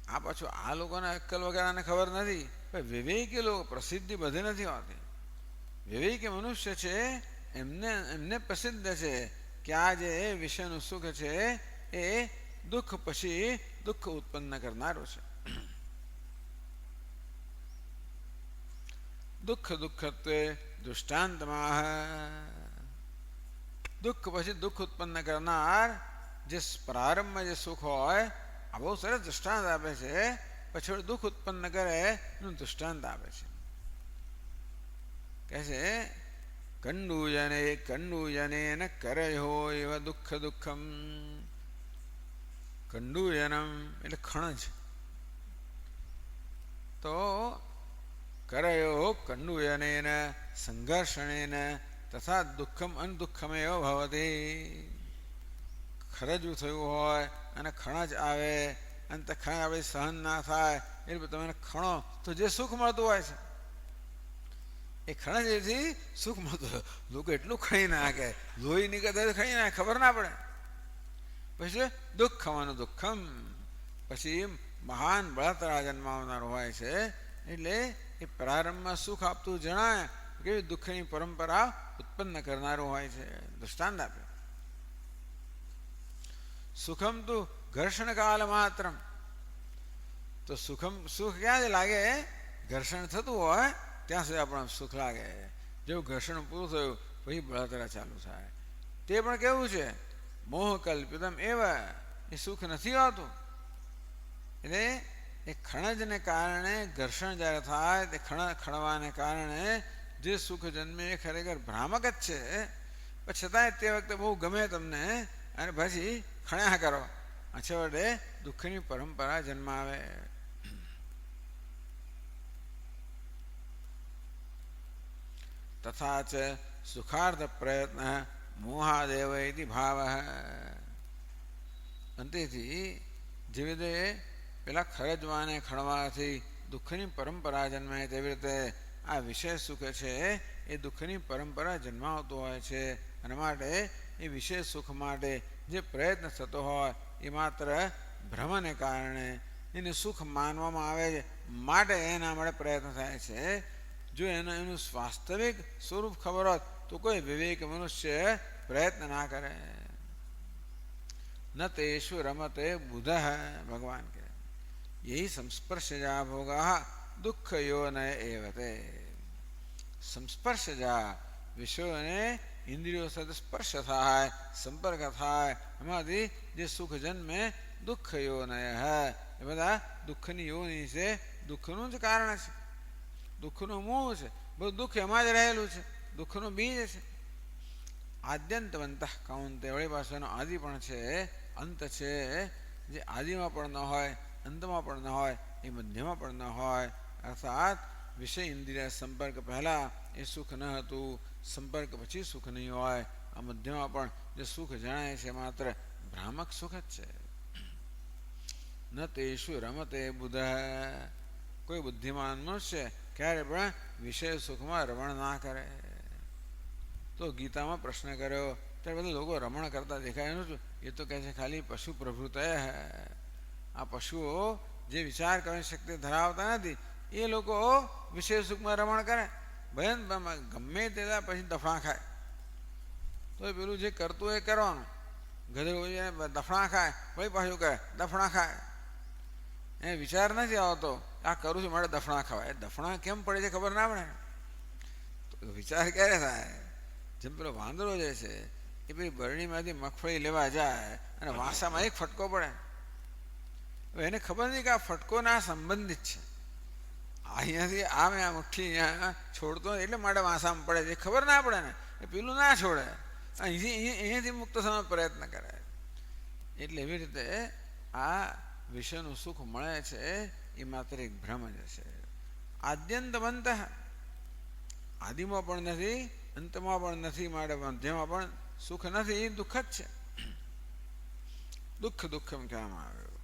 આ પાછું આ લોકોને અક્કલ વગેરેને ખબર નથી, પણ વિવેકી લોકો, પ્રસિદ્ધિ બધી નથી હોતી. વિવેકી મનુષ્ય છે એમને પ્રસિદ્ધ છે કે આ જે વિષયનું સુખ છે એ દુઃખ પછી દુઃખ ઉત્પન્ન કરનારું છે. દુઃખ દુઃખત્વે દૃષ્ટાંતમાં, દુઃખ પછી દુઃખ ઉત્પન્ન કરનાર જે પ્રારંભમાં જે સુખ હોય, આ બહુ સરસ દૃષ્ટાંત આપે છે. પછી દુઃખ ઉત્પન્ન કરે એનું દૃષ્ટાંત આપે છે. કહે છે કંડુજને કરયો એવ દુઃખ દુઃખમ. કંડુજનમ એટલે ખણજ, તો કરયો કંડુજનેન સંઘર્ષણેન તથા દુઃખમ અનદુઃખમેવ ભવતી. ખરજવું થયું હોય અને ખણજ આવે અને તે ખણજ આપણે સહન ના થાય એટલે તમે ખણો તો જે સુખ મળતું હોય છે એ ખણજથી સુખ મળતું હોય. લોકો એટલું ખણી નાખે, લોહી નીકળે ખણી નાખે, ખબર ના પડે. પછી દુઃખ ખાવાનું દુઃખમ, પછી મહાન બળતરા જન્માવનારો હોય છે. એટલે એ પ્રારંભમાં સુખ આપતું જણાય કે દુઃખની પરંપરા ઉત્પન્ન કરનારું હોય છે. દૃષ્ટાંત આપે. સુખમ તું ઘર્ષણ કાલ માત્રમ, તો સુખ ક્યાં લાગે? ઘર્ષણ થતું હોય ત્યાં સુધી આપણને સુખ લાગે. જેવું ઘર્ષણ પૂરું થયું પછી બળતરા ચાલુ થાય. તે પણ કેવું છે? મોહ કલ્પિતમ એવા, એ સુખ નથી હોતું. એટલે એ ખણજને કારણે ઘર્ષણ જ્યારે થાય તે ખણવાને કારણે જે સુખ જન્મે એ ખરેખર ભ્રામક જ છે. પણ છતાંય તે વખતે બહુ ગમે તમને અને પછી ખણ્યા કરો, છેવટે દુઃખની પરંપરા જન્માવે. તથા ચ સુખાર્થ પ્રયત્ન મોહાદેવ ઇતિ ભાવ. અંતેથી જેવી રીતે પેલા ખરજવાને ખણવાથી દુઃખની પરંપરા જન્મે તેવી રીતે આ વિષય સુખ છે એ દુઃખની પરંપરા જન્માવતું હોય છે. અને માટે એ વિશેષ સુખ માટે જે પ્રયત્ન થતો હોય એ માત્ર ભ્રમને કારણે એને સુખ માનવામાં આવે છે માટે એના માટે પ્રયત્ન થાય છે. જો એનું વાસ્તવિક સ્વરૂપ ખબર હોત તો કોઈ વિવેક મનુષ્ય પ્રયત્ન ના કરે. ન તેષુ રમતે બુધ, ભગવાન કહે યહી સંસ્પર્શજા ભોગા દુઃખયોન એવતે. સંસ્પર્શજા વિષયોને ઇન્દ્રિયો સાથે સ્પર્શ થાય, સંપર્ક થાય, એમાંથી જે સુખ જન્મે દુઃખ યોનય, એ બધા દુઃખની યોની છે, દુઃખનું જ કારણ છે, દુઃખનું મૂળ છે. બધું દુઃખ એમાં જ રહેલું છે, દુઃખનું બીજ છે. આદ્યંતવંત કાઉંતે, વળી પાસેનો આદિ પણ છે, અંત છે. જે આદિમાં પણ ન હોય, અંતમાં પણ ન હોય, એ મધ્યમાં પણ ન હોય. અર્થાત વિષય ઇન્દ્રિય સંપર્ક પહેલાં એ સુખ ન હતું, સંપર્ક પછી સુખ નહીં હોય. આ મધ્યમાં પણ જે સુખ જણાય છે માત્ર ભ્રામક સુખ જ છે. ન તેષુ રમતે બુધ, કોઈ બુદ્ધિમાન મનુષ્ય ક્યારે પણ વિષય સુખમાં રમણ ના કરે. તો ગીતામાં પ્રશ્ન કર્યો ત્યારે બધા લોકો રમણ કરતા દેખાય નથી. એ તો કહે છે ખાલી પશુ પ્રભૃત. આ પશુઓ જે વિચાર કરવાની શક્તિ ધરાવતા નથી એ લોકો વિષય સુખમાં રમણ કરે. ભયન ગમે તેલા પછી દફણા ખાય તો પેલું જે કરતું એ કરવાનું. ગધેડું દફણા ખાય વળી પાછું કરે દફણા ખાય. એ વિચાર નથી આવતો આ કરું છું મારે દફણા ખવાય, દફણા કેમ પડે છે ખબર ના પડે, તો વિચાર ક્યારે થાય? જેમ પેલો વાંદરો જે છે એ પેલી બરણીમાંથી મગફળી લેવા જાય અને વાસામાં એક ફટકો પડે, એને ખબર નથી કે આ ફટકો ના સંબંધિત છે, અહીંયાથી આ મેં આ મુઠ્ઠી અહીંયા છોડતો એટલે માટે વાસામાં પડે છે, ખબર ના પડે ને, એ પેલું ના છોડે, અહીંયાથી મુક્ત થવાનો પ્રયત્ન કરે. એટલે એવી રીતે આ વિષયનું સુખ મળે છે એ માત્ર એક ભ્રમ જ છે. આદ્યંતવંત, આદિમાં પણ નથી અંતમાં પણ નથી, માટે મધ્યમાં પણ સુખ નથી, એ દુઃખ જ છે. દુઃખ દુઃખમ કહેવામાં આવ્યું.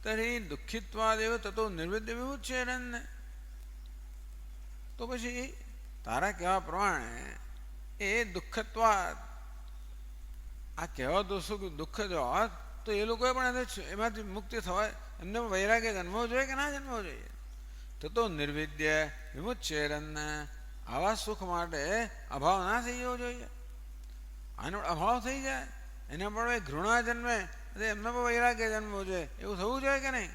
તરી દુઃખિત્વાદેવ તતો નિર્વિદ્ય વિમુચ્યેરન. તો પછી તારા કહેવા પ્રમાણે એ દુઃખત્વાદ, આ કહેવા તો સુખ દુઃખ જો હોત તો એ લોકોએ પણ એમાંથી મુક્તિ થવાય, એમને વૈરાગ્ય જન્મવો જોઈએ કે ના જન્મવો જોઈએ? તતો નિર્વિદ્ય વિમુચ્યેરન, આવા સુખ માટે અભાવ ના થઈ જવો જોઈએ. આનો અભાવ થઈ જાય, એના પણ ઘૃણા જન્મે, એમને પણ વૈરાગ્ય જન્મવો જોઈએ, એવું થવું જોઈએ કે નહીં?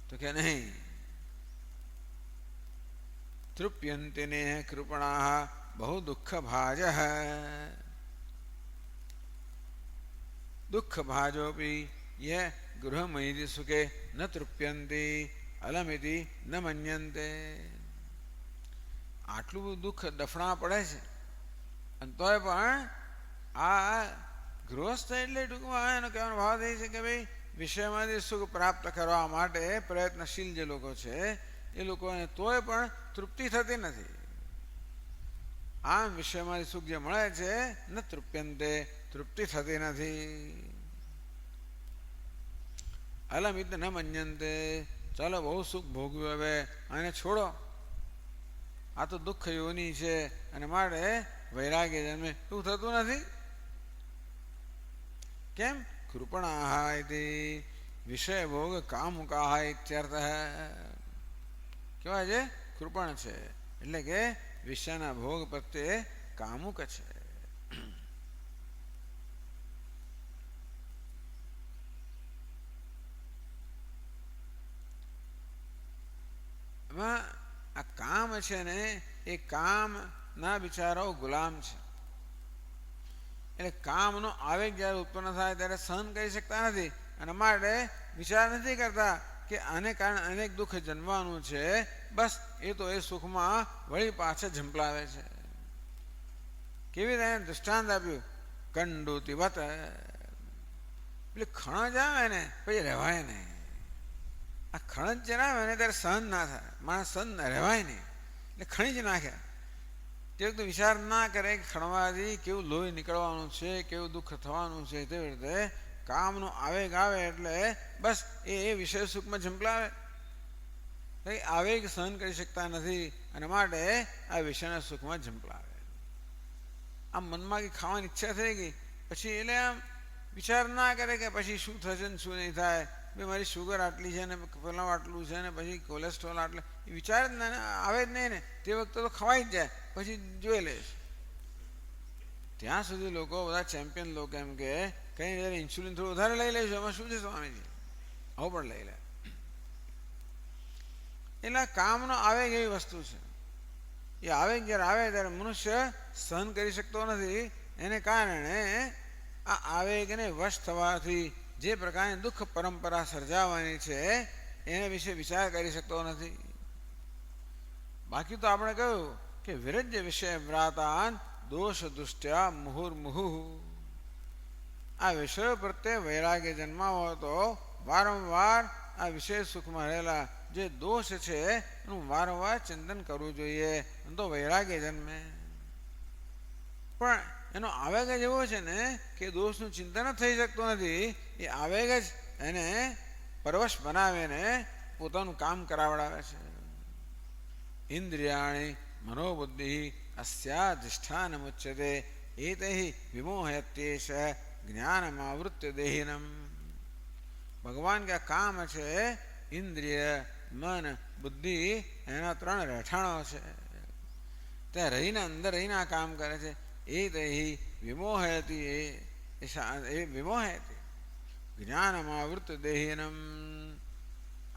તો કે નહીં. તૃપ્યંતિને કૃપણા બહુ દુઃખ ભાજ, દુઃખ ભાજોપી યે ગૃહમયી સુખે ન તૃપ્યંતિ અલમિતિ ન મન્યંતે. આટલું બધું દુઃખ દફણા પડે છે અને તોય પણ આ ગૃહસ્થ એટલે ટૂંકમાં એનો કહેવાનો ભાવ થઈ છે કે ભાઈ વિષયમાંથી સુખ પ્રાપ્ત કરવા માટે પ્રયત્નશીલ જે લોકો છે એ લોકોને તોય પણ તૃપ્તિ થતી નથી. આમ વિષયમાંથી સુખ જે મળે છે ન તૃપ્યંતે, તૃપ્તિ થતી નથી. અલમિત ન મન્યંતે, ચાલો બહુ સુખ ભોગવ્યું, હવે આને છોડો, આ તો દુઃખ યોની છે અને માટે વૈરાગ્ય જન્મે, એવું થતું નથી. કેમ? કૃપણાહ ઇતિ વિષય ભોગ કામુકાહ ઇત્યર્થ. કેવા છે? કૃપણ છે એટલે કે વિષયના ભોગ પ્રત્યે કામુક છે. એમાં આ કામ છે ને એ કામના બિચારાઓ ગુલામ છે. એટલે કામનો આવેગ જ્યારે ઉત્પન્ન થાય ત્યારે સહન કરી શકતા નથી અને માટે વિચાર નથી કરતા કે આને કારણે અનેક દુઃખ જન્મવાનું છે, બસ એ તો એ સુખમાં વળી પાછા ઝંપલાવે છે. કેવી રીતે દૃષ્ટાંત આપ્યું? કંડુતિવત, એટલે ખણજ આવે ને પછી રહેવાય નહીં. આ ખણજ જણાવે ને ત્યારે સહન ના થાય, માણસ સહન રહેવાય નહીં એટલે ખણી જ નાખે. તે વખતે વિચાર ના કરે કે ખણવાથી કેવું લોહી નીકળવાનું છે, કેવું દુઃખ થવાનું છે. તેવી રીતે કામનો આવેગ આવે એટલે બસ એ વિષય સુખમાં ઝંપલાવે. આવેગ સહન કરી શકતા નથી અને માટે આ વિષયના સુખમાં ઝંપલાવે. આમ મનમાં કંઈ ખાવાની ઈચ્છા થઈ ગઈ પછી એટલે આમ વિચાર ના કરે કે પછી શું થશે ને શું નહીં થાય, ભાઈ મારી શુગર આટલી છે ને પેલા આટલું છે ને પછી કોલેસ્ટ્રોલ આટલે, એ વિચાર જ આવે જ નહીં ને. તે વખતે તો ખવાઈ જ જાય, પછી જોઈ લઈશ. ત્યાં સુધી લોકો બધા ચેમ્પિયન લોકો એમ કે કંઈ જયારે ઇન્સ્યુલિન થોડું વધારે લઈ લઈશું, એમાં શું છે સ્વામીજી, આવું પણ લઈ લે. એટલે કામનો આવેગ એવી વસ્તુ છે, એ આવેગ જ્યારે આવે ત્યારે મનુષ્ય સહન કરી શકતો નથી. એને કારણે આ આવેગને વશ થવાથી જે પ્રકારની દુઃખ પરંપરા સર્જાવાની છે એના વિશે વિચાર કરી શકતો નથી. બાકી તો આપણે કહ્યું કે વિરજ્ય વિષય વ્રાતાન દોષ દુષ્ટ્યા મુહુર્મુહુ. આ વિષયો પ્રત્યે વૈરાગ્ય જન્માવો તો વારંવાર આ વિષય સુખમાં રહેલા જે દોષ છે એનું વારંવાર ચિંતન કરવું જોઈએ, તો વૈરાગ્ય જન્મે. પણ એનો આવેગ જ એવો છે ને કે દોષનું ચિંતન જ થઈ શકતું નથી. એ આવેગ જ એને પરવશ બનાવીને પોતાનું કામ કરાવડાવે છે. ઇન્દ્રિયાણી મનોબુદ્ધિ અસ્યાધિષ્ઠાનમુચ્યતે એતૈ વિમોહયત્યેષ જ્ઞાનમાવૃત્ય દેહિનમ. ભગવાન કે કામ છે, ઇન્દ્રિય, મન, બુદ્ધિ, એના ત્રણ રહેઠાણો છે. ત્યાં રહીને અંદર રહીને આ કામ કરે છે. એ દેહી વિમોહયતિ એ વિમોહયતિ જ્ઞાનમાવૃત દેહીનમ.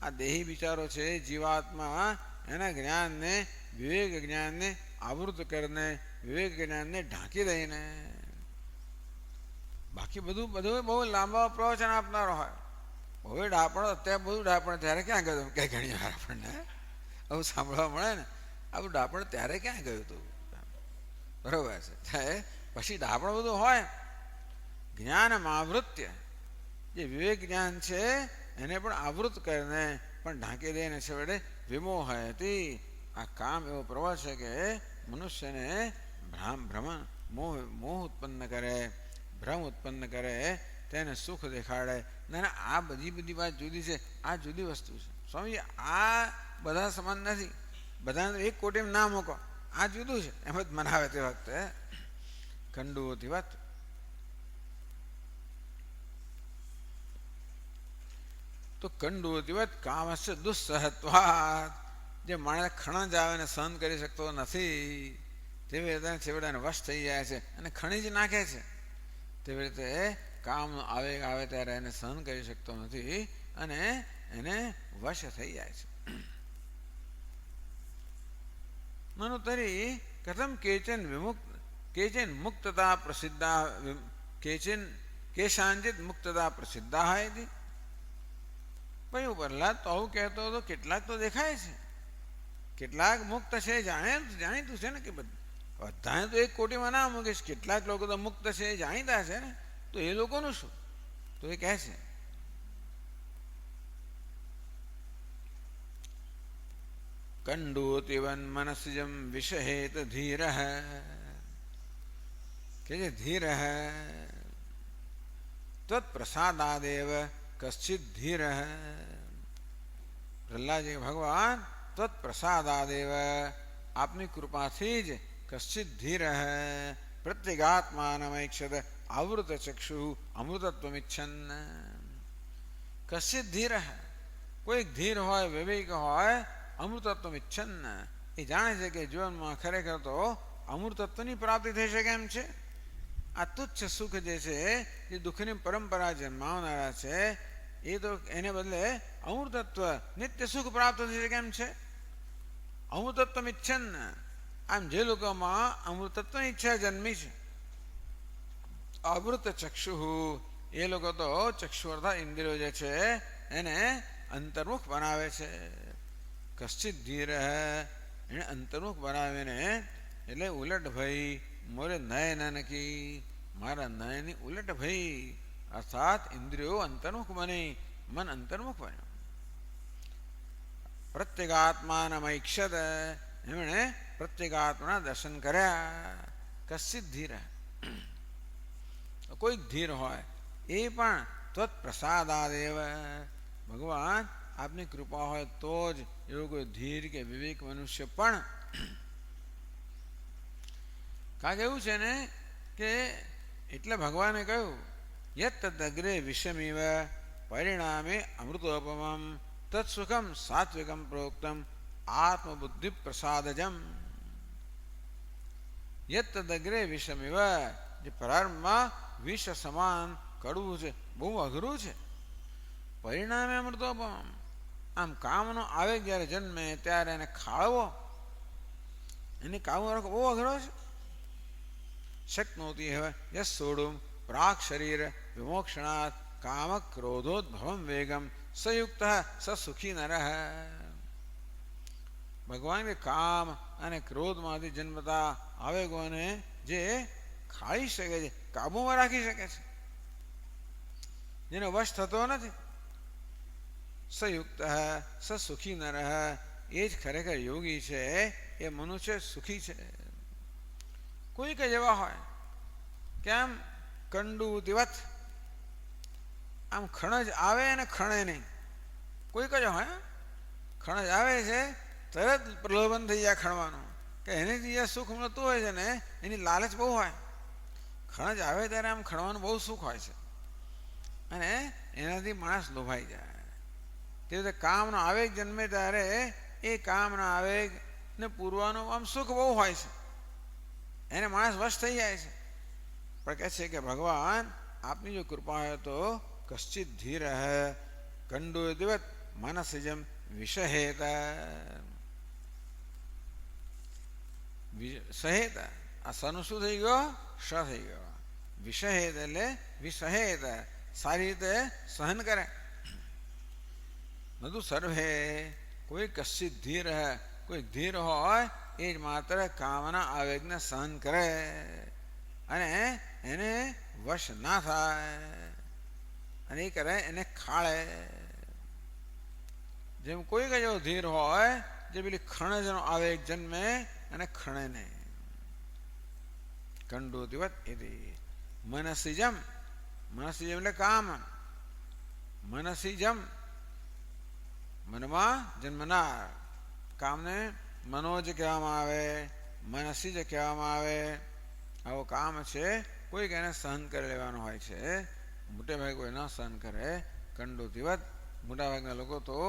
આ દેહી વિચારો છે જીવાત્મા, એના જ્ઞાનને, વિવેક જ્ઞાનને આવૃત કરીને, વિવેક જ્ઞાનને ઢાંકી દઈને. બાકી બધું બહુ લાંબા પ્રવચન આપનારો હોય, હવે ડાપણો અત્યારે બધું ડાપણ ત્યારે ક્યાં ગયું કે ઘણી વાર આપણને આવું સાંભળવા મળે ને, આવું ડાપણ ત્યારે ક્યાં ગયું હતું, બરોબર છે. પછી ડાપણ બધું હોય, જ્ઞાનમાં આવૃત્ય, જે વિવેક જ્ઞાન છે એને પણ આવૃત કરીને પણ ઢાંકી દઈને છે વડે વિમોહયતી. આ કામ એવો પ્રવાહ છે કે મનુષ્યને મોહ ઉત્પન્ન કરે, ભ્રમ ઉત્પન્ન કરે, તેને સુખ દેખાડે. ના, આ બધી વાત જુદી છે, આ જુદી વસ્તુ છે સ્વામી. આ બધા સમાન નથી, બધાને એક કોટીમાં ના મૂકો, આ જુદું છે એમ જ મનાવે તે વખતે ખંડુઓથી વાત. તો કંડુવતીવત કામસ્ય દુસ્સહત્વાત, જે માણસ ખણજ આવે ને સહન કરી શકતો નથી તેવી રીતે છેવડાને વશ થઈ જાય છે અને ખણી જ નાખે છે. તેવી રીતે કામનો આવેગ આવે ત્યારે એને સહન કરી શકતો નથી અને એને વશ થઈ જાય છે. નનુ તરી કથમ કેચન મુક્તતા પ્રસિદ્ધા કેશાંચિત મુક્તતા પ્રસિદ્ધા હતી. ભાઈ પ્રહલાદ તો આવું કહેતો હતો, કેટલાક તો દેખાય છે, કેટલાક મુક્ત છે, જાણીતું છે ને કે બધાને તો એક કોટીમાં ના મૂકીશ, કેટલાક લોકો તો મુક્ત છે જાણીતા છે ને, તો એ લોકોનું શું? તો એ કહે છે કંડોતિવન મનસ્જમ વિષહેત ધીર, કે જે ધીર તત્પ્રસાદાદેવ કશ્ચિત ધીર. પ્રહલાદજી ભગવાન તત્પ્રસાદાદેવ, આપની કૃપાથી જ કશ્ચિત ધીર પ્રત્યેગાત્માનમૈક્ષત આવૃત ચક્ષુ અમૃતત્વમિચ્છન. કશ્ચિત ધીર, કોઈક ધીર હોય, વિવેક હોય, અમૃતત્વમિચ્છન, એ જાણે છે કે જીવનમાં ખરેખર તો અમૃતત્વની પ્રાપ્તિ થઈ શકે એમ છે. આ તુચ્છ સુખ જે છે, જે દુઃખની પરંપરા જન્માવનારા છે, એ તો એને બદલે અમૃતત્વ નિત્ય સુખ પ્રાપ્ત થઈ શકે એમ છે. અમૃતત્વ ઈચ્છન, આમ જે લોકોમાં અમૃતત્વની ઈચ્છા જન્મી છે, આવૃત ચક્ષુ, એ લોકો તો ચક્ષુ અર્થાત ઇન્દ્રિયો જે છે એને અંતર્મુખ બનાવે છે. કશ્ચિત ધીર, એને અંતર્મુખ બનાવીને, એટલે ઉલટ ભાઈ મોરે નયન નકી, મારા નયનની ઉલટ ભાઈ, અર્થાત ઇન્દ્રિયો અંતર્મુખ બની, મન અંતર્મુખ બન્યું. પ્રત્યેગાત્માનમૈક્ષત, એમણે પ્રત્યેગાત્માના દર્શન કર્યા. કશ્ચિત ધીર, કોઈક ધીર હોય, એ પણ ત્વત્પ્રસાદાદેવ, ભગવાન આપની કૃપા હોય તો જ એવો કોઈ ધીર કે વિવેક મનુષ્ય પણ. કારણ કે એવું છે ને કે એટલે ભગવાને કહ્યું યત તદગ્રે વિષમિવ પરિણામે અમૃતોપમમ તત્સુખમ સાત્વિકમ પ્રોક્તમ આત્મબુદ્ધિ પ્રસાદજમ. યત તદગ્રે વિષમિવ, જે પ્રારંભમાં વિષ સમાન કડવું છે, બહુ અઘરું છે. પરિણામે અમૃતોપમમ, આમ કામનો આવેગ જ્યારે જન્મે ત્યારે એને ખાળવો, એને કાબુ રાખવો બહુ અઘરો છે. શક્નોતિ હવે યસ સોડુમ પ્રાક શરીર વિમોક્ષણાત કામ ક્રોધોદ્ભવમ વેગમ સંયુક્ત સ સુખી નર. ભગવાન કે કામ અને ક્રોધમાંથી જન્મતા આવેગોને જે ખાઈ શકે છે, કાબુમાં રાખી શકે છે, જેનો વશ થતો નથી, સંયુક્ત સ સુખી નર, એ જ ખરેખર યોગી છે, એ મનુષ્ય સુખી છે. કોઈક જ એવા હોય કેમ કંડુતિવત, આમ ખણજ આવે અને ખણે નહીં. કોઈક જ હોય, ખણજ આવે છે તરત પ્રલોભન થઈ જાય ખણવાનું, કે એનેથી જે સુખ મળતું હોય છે ને એની લાલચ બહુ હોય. ખણજ આવે ત્યારે આમ ખણવાનું બહુ સુખ હોય છે અને એનાથી માણસ લોભાઈ જાય. તે રીતે કામનો આવેગ જન્મે ત્યારે એ કામના આવેગને પૂરવાનું આમ સુખ બહુ હોય છે. એને માણસ વશ થઈ જાય છે. પણ કહે છે કે ભગવાન આપની જો કૃપા હોય તો કશ્ચિત ધીર કંડોદિવત મનસિજમ વિષહેત સહેત. આ સનું શું થઈ ગયો? શ થઈ ગયો. વિષહેત એટલે વિસહેત, સારી રીતે સહન કરે. નતું સર્વે કોઈ કશ્ચિત ધીર, કોઈ ધીર હોય એ જ માત્ર કામના આવેગને સહન કરે અને એને વશ ના થાય અને એ કરે એને ખાળે. જેમ કોઈ કે જો ધીર હોય જે પેલી ખણજનો આવેગ જન્મે અને ખણે નહીં. કંડોતિવત એથી મનસિજમ, મનસિજમ એટલે કામ, મનસિજમ મનમાં જન્મનાર. કામને મનોજ કહેવામાં આવે, મનસિજ કહેવામાં આવે. આવો કામ છે કોઈક એને સહન કરી લેવાનો હોય છે. મોટે ભાગે કોઈ ન સહન કરે. કંડોતિવત મોટા ભાગના લોકો તો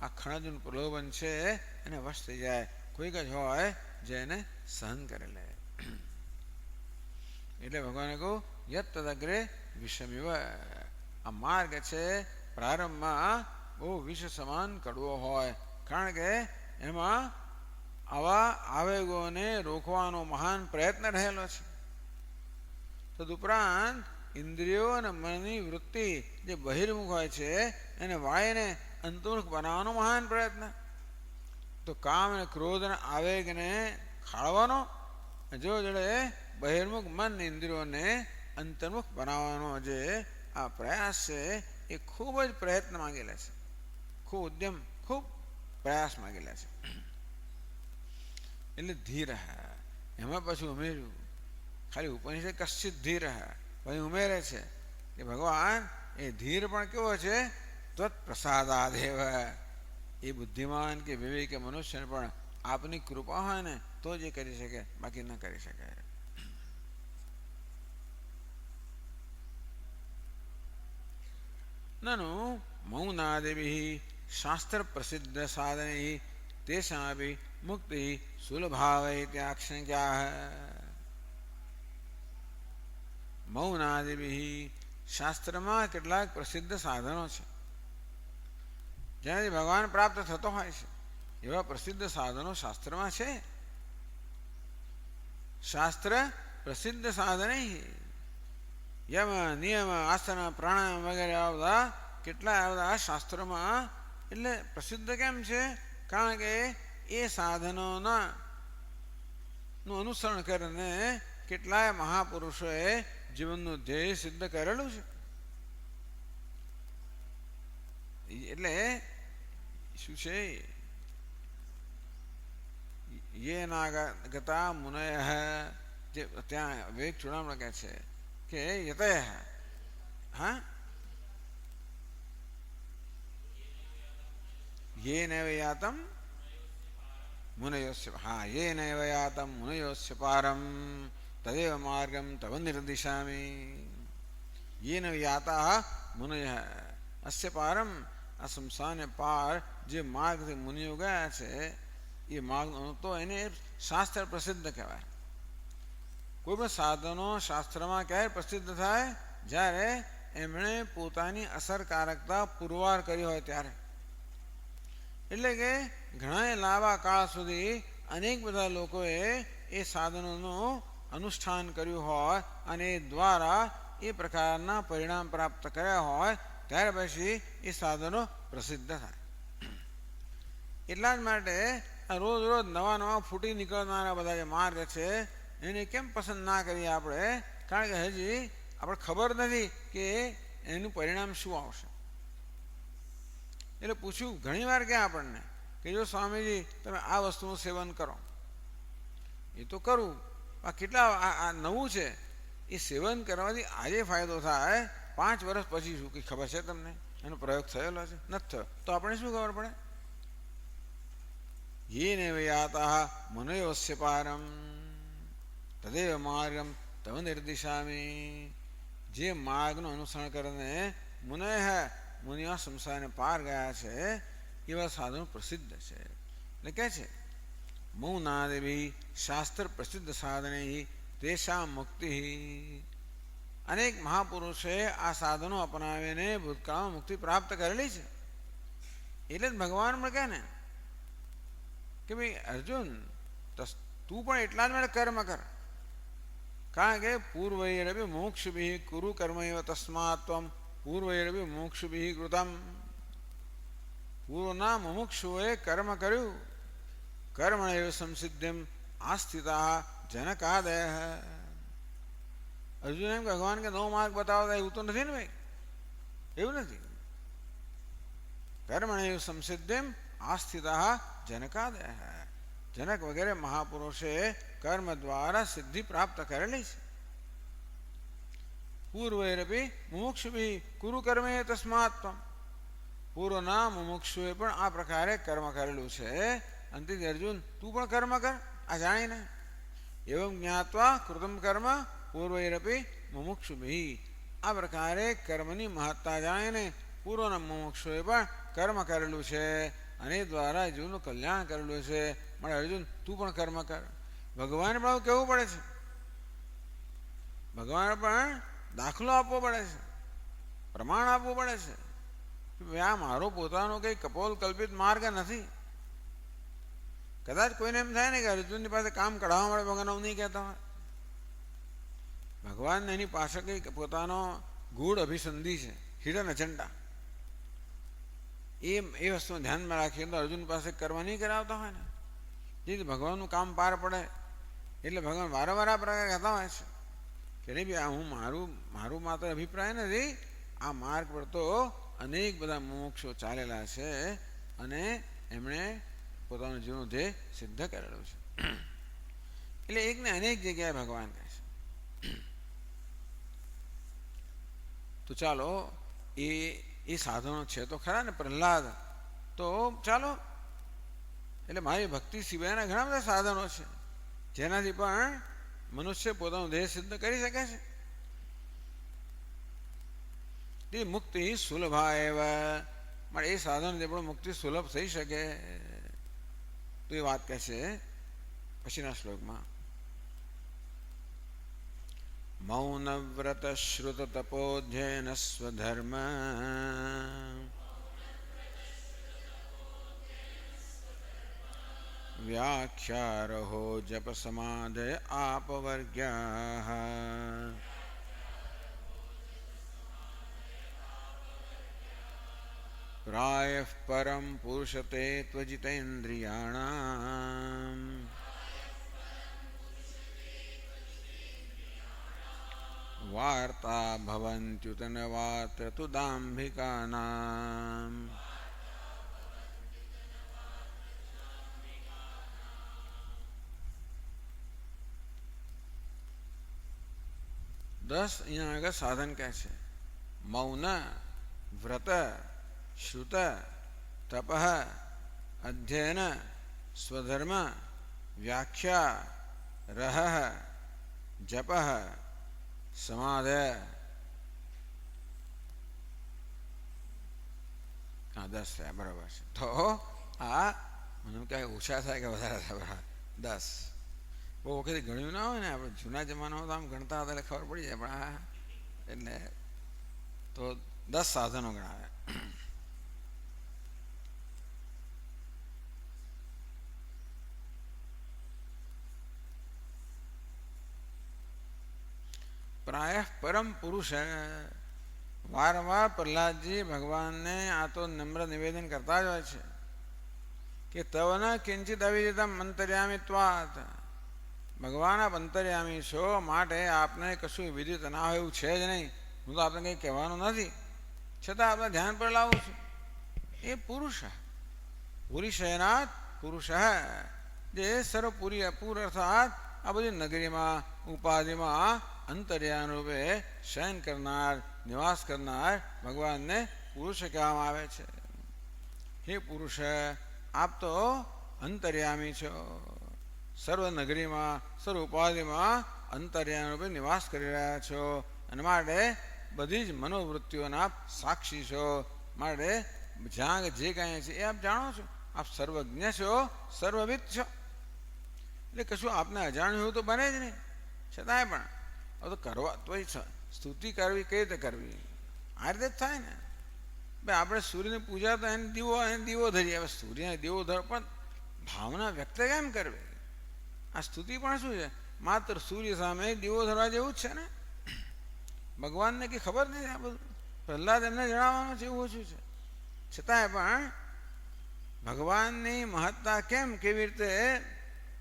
આ ખણજનું પ્રલોભન છે એને વશ થઈ જાય. કોઈક જ હોય જે એને સહન કરી લે. એટલે ભગવાને કહું યત તદગ્રે વિષમિવ. આ માર્ગ છે પ્રારંભમાં બહુ વિષ સમાન કડવો હોય, કારણ કે એમાં આવા આવેગોને રોકવાનો મહાન પ્રયત્ન રહેલો છે. તદુપરાંત ઇન્દ્રિયો અને મનની વૃત્તિ જે બહિર્મુખ હોય છે એને વાળીને અંતર્મુખ બનાવવાનો મહાન પ્રયત્ન. તો કામ અને ક્રોધ અને આવેગને ખાળવાનો, જો જોડે બહિર્મુખ મન ઇન્દ્રિયોને અંતર્મુખ બનાવવાનો જે આ પ્રયાસ છે એ ખૂબ જ પ્રયત્ન માંગેલા છે, ખૂબ ઉદ્યમ, ખૂબ પ્રયાસ માંગેલા છે. એટલે ધીર એમાં પછી ઉમેર્યું, ખાલી ઉપનિષદ કશ્ચિત ધીર પછી ઉમેરે છે કે ભગવાન એ ધીર પણ કેવો છે? ત્વત પ્રસાદાદેવ. એ બુદ્ધિમાન કે વિવેક કે મનુષ્યને પણ આપની કૃપા હોય ને તો જ એ કરી શકે, બાકી ન કરી શકે. નનુ મૌનાદિભિ શાસ્ત્ર પ્રસિદ્ધ સાધનૈ તેષામપી મુક્તિ સુલભા ઇત્યાશંક્યા. મૌનાદિભિ શાસ્ત્રમાં કેટલાક પ્રસિદ્ધ સાધનો છે જેનાથી ભગવાન પ્રાપ્ત થતો હોય છે. એવા પ્રસિદ્ધ સાધનો શાસ્ત્રમાં છે. શાસ્ત્ર પ્રસિદ્ધ સાધન યમ નિયમ આસન પ્રાણાયામ વગેરે આ બધા કેટલા બધા શાસ્ત્રોમાં. એટલે પ્રસિદ્ધ કેમ છે? કારણ કે એ સાધનોના નું અનુસરણ કરીને કેટલાય મહાપુરુષોએ જીવનનું ધ્યેય સિદ્ધ કરેલું છે. એટલે શું છે? યે નાગતા મુનય, જે ત્યાં વિવેક ચૂડામણ કહે છે કે યતય હા ये नैव यातम मुनयोस्य, हाँ ये नैव यातम मुनयोस्य पारम तदेव मार्गम तव निर्दिशामि. ये नैव याता मुनय अस्य पारम, આ સંસારને પાર જે માર્ગથી મુનિઓ ગયા છે એ માર્ગ તો એને શાસ્ત્ર પ્રસિદ્ધ કહેવાય. કોઈ પણ સાધનો શાસ્ત્રમાં ક્યારે પ્રસિદ્ધ થાય? જ્યારે એમણે પોતાની અસરકારકતા પુરવાર કરી હોય ત્યારે. એટલે કે ઘણા લાંબા કાળ સુધી અનેક બધા લોકોએ એ સાધનોનું અનુષ્ઠાન કર્યું હોય અને એ દ્વારા એ પ્રકારના પરિણામ પ્રાપ્ત કર્યા હોય ત્યાર પછી એ સાધનો પ્રસિદ્ધ થાય. એટલા જ માટે રોજ રોજ નવા નવા ફૂટી નીકળનારા બધા જે માર્ગ છે એને કેમ પસંદ ના કરીએ આપણે? કારણ કે હજી આપણે ખબર નથી કે એનું પરિણામ શું આવશે. એટલે પૂછ્યું ઘણી વાર ક્યાં આપણને કે જો સ્વામીજી તમે આ વસ્તુનું સેવન કરો, એ તો કરું, આ કેટલા આ નવું છે, એ સેવન કરવાથી આજે ફાયદો થાય, 5 વર્ષ પછી શું કંઈ ખબર છે તમને? એનો પ્રયોગ થયેલો છે? નથી થયો તો આપણે શું ખબર પડે? યે નૈવ યાતા મુનયોસ્ય પારમ તદેવ માર્ગમ તવ નિર્દિશામિ. જે માર્ગનું અનુસરણ કરીને મુનિઓ સંસારને પાર ગયા છે એવા સાધનો પ્રસિદ્ધ છે. એટલે કહે છે મૌનાદિભિ શાસ્ત્ર પ્રસિદ્ધ સાધનૈ તેષામ મુક્તિ. અનેક મહાપુરુષે આ સાધનો અપનાવીને ભૂતકાળમાં મુક્તિ પ્રાપ્ત કરેલી છે. એટલે જ ભગવાન પણ કહે ને કે ભાઈ અર્જુન, તું પણ એટલા જ માટે કર્મ કર. કારણ કે પૂર્વૈરપી મોક્ષભિ કુરુ કર્મૈવ તસ્માત્ ત્વમ પૂર્વૈરપી મોક્ષભિ કૃતમ. પૂર્વના મુમુક્ષુએ કર્મ કર્યું. કર્મણૈવ સંસિદ્ધિમ આસ્થિતા જનકાદય. અર્જુન એમ ભગવાન કે નવો માર્ગ બતાવતા એવું તો નથી ને ભાઈ, એવું નથી. કર્મણૈવ સંસિદ્ધિમ આસ્થિતા જનકાદય. જનક વગેરે મહાપુરુષે કર્મ દ્વારા સિદ્ધિ પ્રાપ્ત કરેલી છે. પૂર્વૈરપી મુમુક્ષુભિ કુરુ કર્મે તસ્માત્ ત્વમ. પૂર્વના મુમુક્ષુએ પણ આ પ્રકારે કર્મ કરેલું છે. અંતિથી અર્જુન તું પણ કર્મ કર આ જાણીને. એવં જ્ઞાત્વા કૃતમ કર્મ પૂર્વૈરપી મુમુક્ષુભિ. આ પ્રકારે કર્મની મહત્તા જાણીને પૂર્વના મુમુક્ષુએ પણ કર્મ કરેલું છે અને એ દ્વારા જીવનું કલ્યાણ કરેલું છે. માટે અર્જુન તું પણ કર્મ કર. ભગવાન પણ કહેવું પડે છે. ભગવાન પણ દાખલો આપવો પડે છે, પ્રમાણ આપવું પડે છે. આ મારો પોતાનો કંઈ કપોલ કલ્પિત માર્ગ નથી. કદાચ કોઈને એમ થાય ને કે અર્જુનની પાસે કામ કઢાવવા મળે ભગવાન આવું નહીં કહેતા હોય. ભગવાન એની પાછળ કંઈક પોતાનો ગૂઢ અભિસંધિ છે, હિડન એજન્ડા. એ વસ્તુ ધ્યાનમાં રાખીએ તો અર્જુન પાસે કર્મ નહીં કરાવતા હોય ને, જેથી ભગવાનનું કામ પાર પડે. એટલે ભગવાન વારંવાર આ પ્રકાર કહેતા હોય છે કે નહીં ભાઈ, હું મારું માત્ર અભિપ્રાય નથી, આ માર્ગ પર તો અનેક બધા મોક્ષો ચાલેલા છે અને એમણે પોતાનું જીવન ધ્યેય સિદ્ધ કરેલું છે. એટલે એકને અનેક જગ્યાએ ભગવાન કહે છે. તો ચાલો એ સાધનો છે તો ખરા ને. પ્રહલાદ તો ચાલો, એટલે મારી ભક્તિ સિવાયના ઘણા બધા સાધનો છે જેનાથી પણ મનુષ્ય પોતાનું ધ્યેય સિદ્ધ કરી શકે છે. તે મુક્તિ સુલભા એવ. પણ એ સાધનથી પણ મુક્તિ સુલભ થઈ શકે. તો એ વાત કહે છે પછીના શ્લોકમાં. મૌન વ્રત શ્રુત તપોધ્યયન સ્વધર્મ વ્યાખ્યારહો જપ સમાધય આપવર્ગ્યા. પ્રાયઃ પરમ પુરુષતે ત્વજિતેન્દ્રિયાણામ વાર્તા ભવન્ત્યુતનવાત્ર તુ દાંભિકાનામ. દસ અહીંયા આગળ સાધન કહે છે. મૌન, વ્રત, શ્રુત, તપ, અધ્યયન, સ્વધર્મ, વ્યાખ્યા, રહ, જપ, સમાધય. 10 થયા, બરાબર છે. તો આ મને ક્યાંય ઓછા થાય કે વધારે થાય? 10. બહુ વખતે ગણ્યું ના હોય ને, આપણે જૂના જમાનામાં તો આમ ગણતા હતા એટલે ખબર પડી જાય. પણ આ એટલે તો 10 સાધનો ગણાવે. પ્રાયઃ પરમ પુરુષ. વારંવાર પ્રહલાદજી ભગવાનને આ તો નમ્ર નિવેદન કરતા જ હોય છે કે તવન કિંચિત અવિદિતમ અંતર્યામિત્વાત. ભગવાન આપ અંતર્યામી છો, માટે આપને કશું વિદિત ના હોય એવું છે જ નહીં. હું તો આપને કંઈ કહેવાનું નથી, છતાં આપણે ધ્યાન પર લાવું છું. એ પુરુષ પુરુષેનાથ પુરુષ, જે સર્વપુરી અપૂર અર્થાત આ બધી નગરીમાં ઉપાધિમાં અંતર્યાન રૂપે શયન કરનાર, નિવાસ કરનાર ભગવાનને પુરુષ કહેવામાં આવે છે. હે પુરુષ, આપ તો અંતર્યામી છો. સર્વ નગરીમાં, સર્વ ઉપાધિમાં અંતર્યાન રૂપે નિવાસ કરી રહ્યા છો અને માટે બધી જ મનોવૃત્તિઓના આપ સાક્ષી છો. માટે જ્યાં જે કાંઈ છે એ આપ જાણો છો. આપ સર્વજ્ઞ છો, સર્વવિદ છો. એટલે કશું આપને અજાણ્યું એવું તો બને જ નહીં. છતાંય પણ હવે તો કરવા તોય સ્તુતિ કરવી કઈ રીતે કરવી, આ રીતે જ થાય ને. ભાઈ આપણે સૂર્યની પૂજા તો એને દીવો ધરીએ, હવે સૂર્યને દીવો ધરો પણ ભાવના વ્યક્ત કેમ કરવી? આ સ્તુતિ પણ શું છે? માત્ર સૂર્ય સામે દીવો ધરવા જેવું જ છે ને. ભગવાનને કંઈ ખબર નથી આ બધું, પ્રહલાદ એમને જણાવવાનું છે એવું ઓછું છે. છતાંય પણ ભગવાનની મહત્તા કેમ કેવી રીતે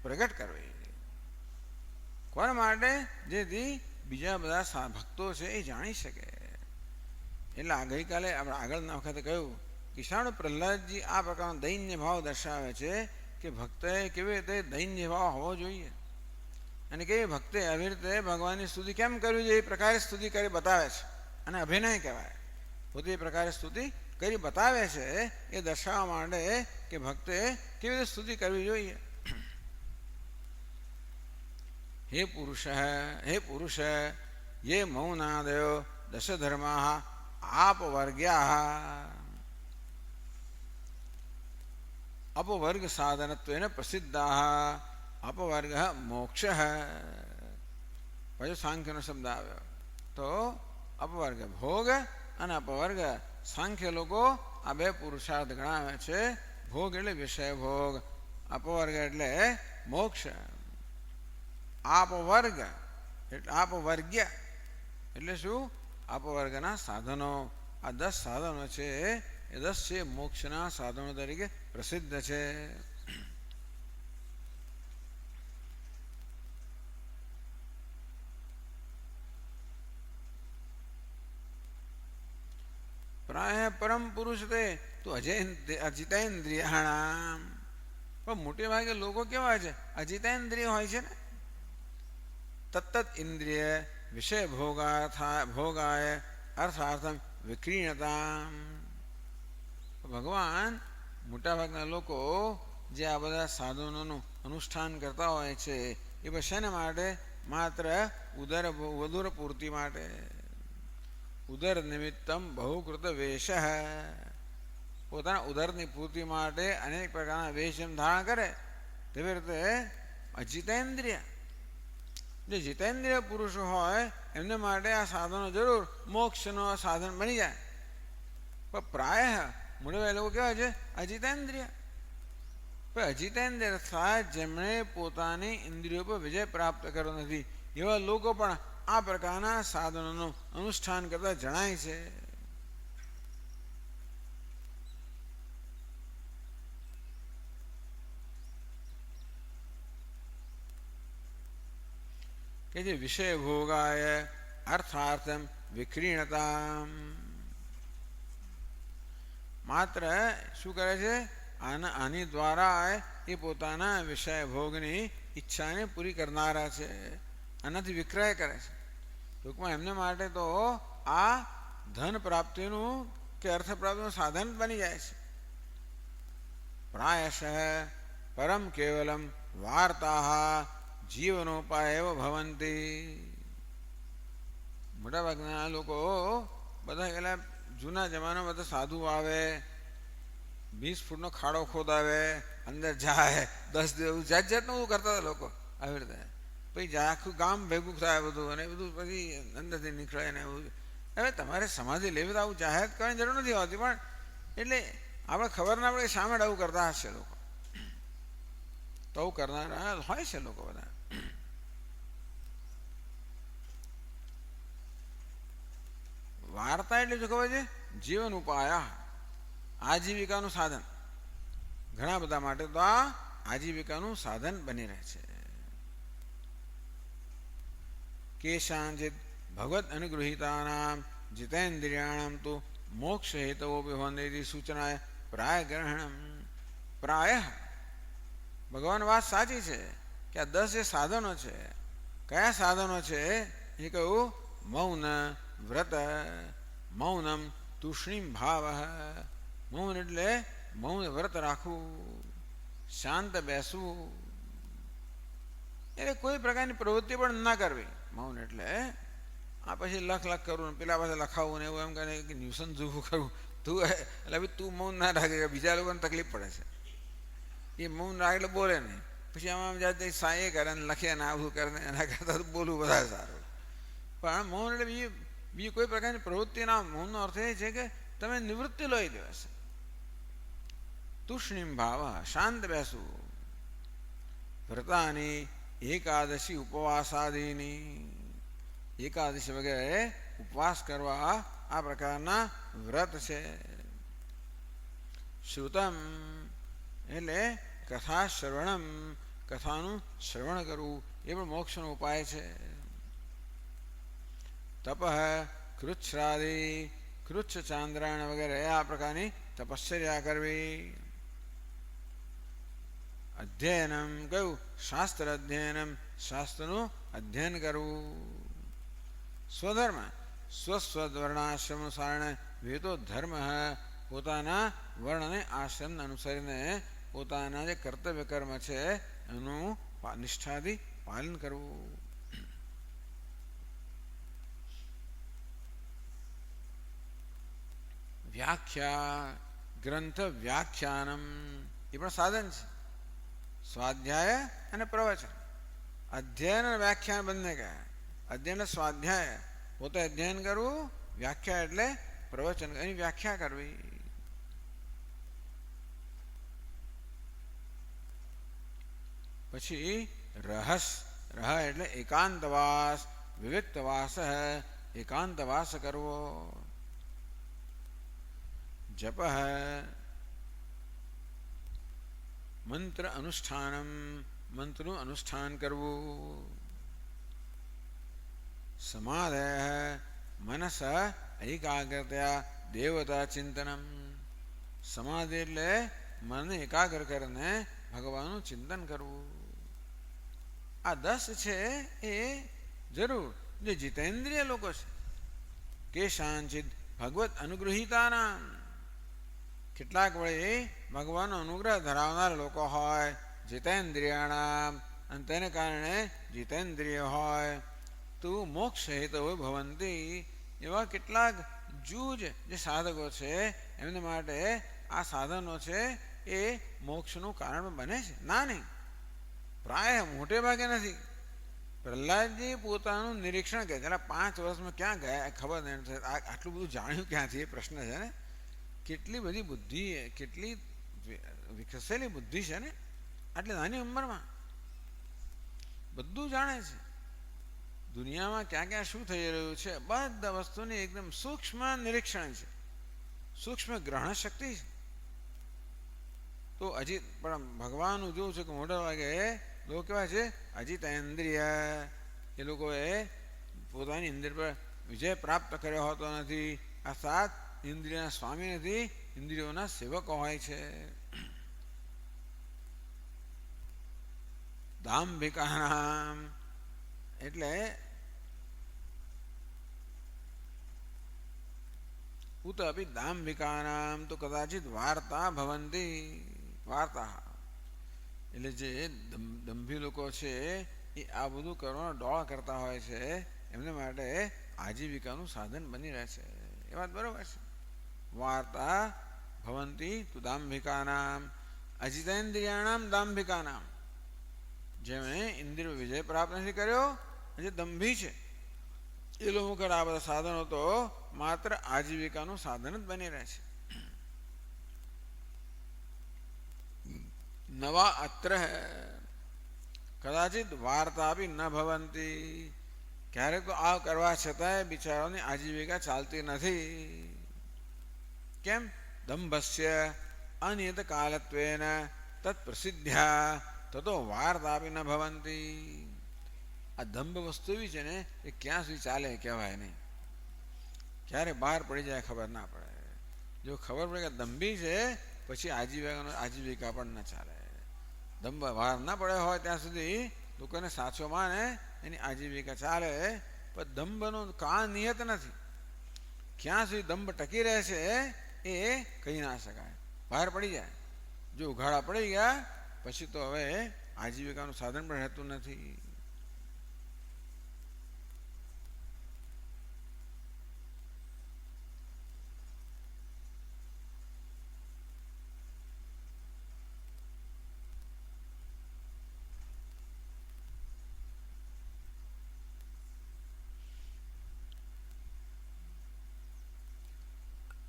પ્રગટ કરવી, કોના માટે? જેથી બીજા બધા ભક્તો છે એ જાણી શકે. એટલે આ ગઈકાલે આપણે આગળના વખતે કહ્યું કિસાણ પ્રહલાદજી આ પ્રકારનો દૈન્ય ભાવ દર્શાવે છે કે ભક્તએ કેવી રીતે દૈન્ય ભાવ હોવો જોઈએ અને કેવી ભક્તે આવી રીતે ભગવાનની સ્તુતિ કેમ કરવી જોઈએ એ પ્રકારે સ્તુતિ કરી બતાવે છે. અને અભિનય કહેવાય, પોતે એ પ્રકારે સ્તુતિ કરી બતાવે છે એ દર્શાવવા માટે કે ભક્તે કેવી રીતે સ્તુતિ કરવી જોઈએ. હે પુરુષ યે મૌનાદયો દશ ધર્મા આપવર્ગ્યા અપવર્ગ સાધનત્વેન પ્રસિદ્ધા. અપવર્ગ મોક્ષ, પછી સાંખ્યનો શબ્દ આવ્યો. તો અપવર્ગ ભોગ અને અપવર્ગ સાંખ્ય લોકો આ બે પુરુષાર્થ ગણાવે છે. ભોગ એટલે વિષય ભોગ, અપવર્ગ એટલે મોક્ષ. આપવર્ગ એટલે આપવર્ગ્ય એટલે શું? અપવર્ગના સાધનો. આ 10 સાધનો છે એ 10 છે મોક્ષના સાધનો તરીકે પ્રસિદ્ધ છે. પ્રાય પરમ પુરુષ તે તો અજિતેન્દ્રિયાણામ. પણ મોટે ભાગે લોકો કેવા છે? અજિતેન્દ્રિય હોય છે ને. તત્ત ઇન્દ્રિય વિષય ભોગાય અર્થાર્થમ વિક્રીણતા. ભગવાન મોટાભાગના લોકો જે આ બધા સાધનોનું અનુષ્ઠાન કરતા હોય છે એ બસ શેના માટે? માત્ર ઉદર પૂર્તિ માટે. ઉદર નિમિત્તમ બહુકૃત વેશ, પોતાના ઉદરની પૂર્તિ માટે અનેક પ્રકારના વેશ ધારણ કરે. તેવી રીતે અજિતેન્દ્રિય, જે જીતેન્દ્રિય પુરુષ હોય એમને માટે આ સાધનો જરૂર મોક્ષનો સાધન બની જાય. પણ પ્રાય મોટા લોકો કહેવાય છે અજિતેન્દ્રિય. પણ અજિતેન્દ્રિય અર્થાત જેમણે પોતાની ઇન્દ્રિયો પર વિજય પ્રાપ્ત કર્યો નથી એવા લોકો પણ આ પ્રકારના સાધનોનું અનુષ્ઠાન કરતા જણાય છે. કે જે વિષય ભોગાય અર્થાર્થમ વિક્રીણતા. માત્ર શું કરે છે? આની દ્વારા એ પોતાના વિષય ભોગની ઈચ્છાને પૂરી કરનારા છે, આનાથી વિક્રય કરે છે. ટૂંકમાં એમને માટે તો આ ધન પ્રાપ્તિનું કે અર્થ પ્રાપ્તિનું સાધન બની જાય છે. પ્રાયશઃ પરમ કેવલમ વાર્તા જીવનોપાય એવ ભવંતી. મોટાભાગના લોકો બધા પેલા જૂના જમાનામાં બધા સાધુ આવે, 20 ફૂટનો ખાડો ખોદાવે, અંદર જાય, 10 દિવસ જાત જાતનું કરતા હતા લોકો આવી રીતે. પછી આખું ગામ ભેગું થાય બધું અને બધું પછી અંદરથી નીકળે ને એવું. હવે તમારે સમાધિ લેવી તો આવું જાહેર કરવાની જરૂર નથી હોતી, પણ એટલે આપણે ખબર ના પડે શા માટે આવું કરતા હશે લોકો. તો આવું કરનારા હોય છે લોકો બધા. વાર્તા એટલે શું ખબર છે? જીવન ઉપાયા, આજીવિકાનું સાધન. ઘણા બધા માટે તો આ આજીવિકાનું સાધન બની રહે છે. કેશાંચિત ભગવદ અનુગૃહિતાનામ જીતેન્દ્રિયાણામ તો મોક્ષ હેતવો ભવંતી સૂચનાય પ્રાય ગ્રહણમ. પ્રાય ભગવાન વાત સાચી છે કે આ 10 જે સાધનો છે, કયા સાધનો છે? એ કહ્યું મૌન વ્રત, મૌનમ તુષ્ણીમ ભાવ. મૌન એટલે મૌન વ્રત રાખવું, શાંત બેસવું, એટલે કોઈ પ્રકારની પ્રવૃત્તિ પણ ના કરવી. મૌન એટલે આ પછી લખ કરવું, પેલા પાસે લખાવવું ને એવું એમ કહે ન્યુસન્સ ઊભું કરવું. તું એટલે તું મૌન ના રાખે, બીજા લોકોને તકલીફ પડે છે. એ મૌન રાખે એટલે બોલે નહીં. પછી આમાં જાતે સાયે કરે ને લખે ને આવું કરે ને એના કરતાં તો બોલવું વધારે સારું. પણ મૌન એટલે બીજી કોઈ પ્રકારની પ્રવૃત્તિના મૌનનો અર્થ એ છે કે તમે નિવૃત્તિ લઈ દેવાશે. તુષ્ણીમ ભાવ શાંત બેસવું. વ્રતાની એકાદશી ઉપવાસાદીની એકાદશી વગેરે ઉપવાસ કરવા આ પ્રકારના વ્રત છે. શ્રુતમ એટલે કથા શ્રવણમ કથાનું શ્રવણ કરવું એ પણ મોક્ષનો ઉપાય છે. તપ કૃચ્છરાદિ કૃચ્છ ચાંદ્રાયણ વગેરે આ પ્રકારની તપશ્ચર્યા કરવી. અધ્યયનમ કયું શાસ્ત્ર અધ્યયનમ શાસ્ત્રનું અધ્યયન કરવું. સ્વધર્મ સ્વસ્વર્ણાશ્રમાનુસારેણ વિહિતો ધર્મ પોતાના વર્ણ અને આશ્રમ અનુસરીને પોતાના જે કર્તવ્ય કર્મ છે એનું નિષ્ઠાથી પાલન કરવું. વ્યાખ્યા ગ્રંથ વ્યાખ્યાનમ એ પણ સાધન છે. સ્વાધ્યાય અને પ્રવચન અધ્યયન અને વ્યાખ્યાન બંને કહે. અધ્યયન સ્વાધ્યાય પોતે અધ્યયન કરવું, વ્યાખ્યા એટલે પ્રવચન એની વ્યાખ્યા કરવી. પછી રહસ રહ એટલે એકાંતવાસ વિવિક્તવાસ એકાંતવાસ કરવો. જપ મંત્ર અનુષ્ઠાનમ મંત્રનું અનુષ્ઠાન કરવું. સમાધય મનસ એકાગ્રતા દેવતા ચિંતનમ સમાધિ એટલે મનને એકાગ્ર કરીને ભગવાનનું ચિંતન કરવું. આ 10 છે એ જરૂર જે જીતેન્દ્રિય લોકો છે. કેશાંચિત ભગવત અનુગૃહિતાના કેટલાક વડે ભગવાનનો અનુગ્રહ ધરાવનાર લોકો હોય જીતેન્દ્રિયાણામ અને તેને કારણે જીતેન્દ્રિય હોય તો મોક્ષ હેતુ ભવંતી એવા કેટલાક જૂજ જે સાધકો છે એમને માટે આ સાધનો છે એ મોક્ષનું કારણ બને છે. ના નહીં પ્રાય મોટે ભાગે નથી. પ્રહલાદજી પોતાનું નિરીક્ષણ કહે છે. 5 વર્ષમાં ક્યાં ગયા ખબર નહીં. આટલું બધું જાણ્યું ક્યાંથી એ પ્રશ્ન છે ને. કેટલી બધી બુદ્ધિ કેટલી વિકસેલી બુદ્ધિ છે ને આટલી નાની ઉંમરમાં બધું જાણે છે. દુનિયામાં ક્યાં ક્યાં શું થઈ રહ્યું છે બધા વસ્તુની એકદમ સૂક્ષ્મ નિરીક્ષણ છે, સૂક્ષ્મ ગ્રહણ શક્તિ છે. તો હજી પણ ભગવાનનું જોવું છે કે મોટા ભાગે લોકો કેવા છે અજીતેન્દ્રિય. એ લોકોએ પોતાની ઇન્દ્રિય પર વિજય પ્રાપ્ત કર્યો હોતો નથી. આ 7 ઇન્દ્રિયના સ્વામી નથી, ઇન્દ્રિયોના સેવકો હોય છે. દાંભિકાનામ એટલે ઉત અપી દાંભિકાનામ તો કદાચિત વાર્તા ભવંતી. વાર્તા એટલે જે દંભી લોકો છે એ આ બધું કરવાનો ડોળા કરતા હોય છે. એમને માટે આજીવિકાનું સાધન બની રહે છે. એ વાત બરોબર છે. વાર્તા ભવંતી તો દાંભિકાનામ અજિતેન્દ્રિયાણામ દાંભિકાનામ જેમણે ઇન્દ્રિય વિજય પ્રાપ્ત નથી કર્યો જે દંભી છે એ લોકો કરે આ બધા સાધનો તો માત્ર આજીવિકાનું સાધન જ બની રહે છે. નવા અત્ર કદાચિત વાર્તા બી ન ભવંતી ક્યારેક તો આ કરવા છતાંય બિચારાઓની આજીવિકા ચાલતી નથી. કેમ? દંભસ્ય અનિયત કાલત્વેન તત્પ્રસિદ્ધ્યા તતો વાર્તા બી ન ભવંતી. આ દંભ વસ્તુ એવી છે ને એ ક્યાં સુધી ચાલે કહેવાય નહીં. ક્યારે બહાર પડી જાય ખબર ના પડે. જો ખબર પડે કે દંભી છે પછી આજીવિકા પણ ન ચાલે. દંભ બહાર ના પડે હોય ત્યાં સુધી લોકોને સાચો માને એની આજીવિકા ચાલે. પણ દંભનું કા નિયત નથી. ક્યાં સુધી દંભ ટકી રહે છે એ કહી ના શકાય. બહાર પડી જાય જો ઉઘાડા પડી ગયા પછી તો હવે આજીવિકાનું સાધન પણ રહેતું નથી.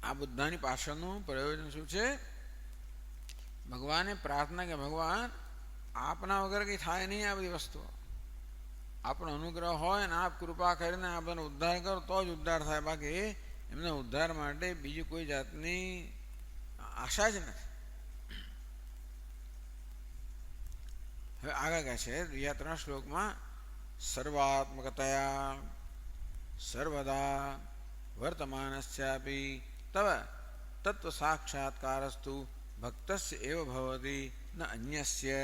આ બધાની પાછળનું પ્રયોજન શું છે? ભગવાને પ્રાર્થના કે ભગવાન આપના વગર કંઈ થાય નહીં. આ બધી વસ્તુઓ આપણો અનુગ્રહ હોય ને આપ કૃપા કરીને આપણને ઉદ્ધાર કરો તો જ ઉદ્ધાર થાય. બાકી એમને ઉદ્ધાર માટે બીજી કોઈ જાતની આશા જ નથી. હવે આગળ કહે છે બીજા 3 શ્લોકમાં સર્વાત્મકતયા સર્વદા વર્તમાનસ્યાપી તવ તત્વ સાક્ષાત્કારસ્તુ ભક્તસ્ય એવ ભવતિ ન અન્યસ્ય.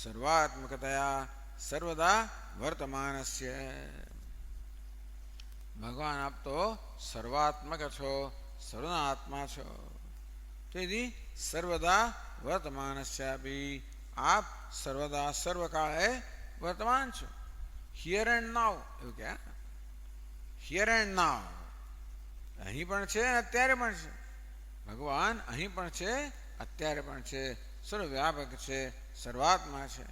સર્વાત્મકતયા સર્વદા વર્તમાનસ્ય. ભગવાન આપ તો સર્વાત્મક છો, સર્વના આત્મા છો. તેથી સર્વદા વર્તમાનસ્યાપી આપ સર્વદા સર્વકાળે વર્તમાન છો. હિયર એન્ડ નાવ એવું ક્યાં? હિયર એન્ડ નાવ અહીં પણ છે અત્યારે પણ છે. ભગવાન અહીં પણ છે અત્યારે પણ છે. સર્વવ્યાપક છે, સર્વાત્મા છે.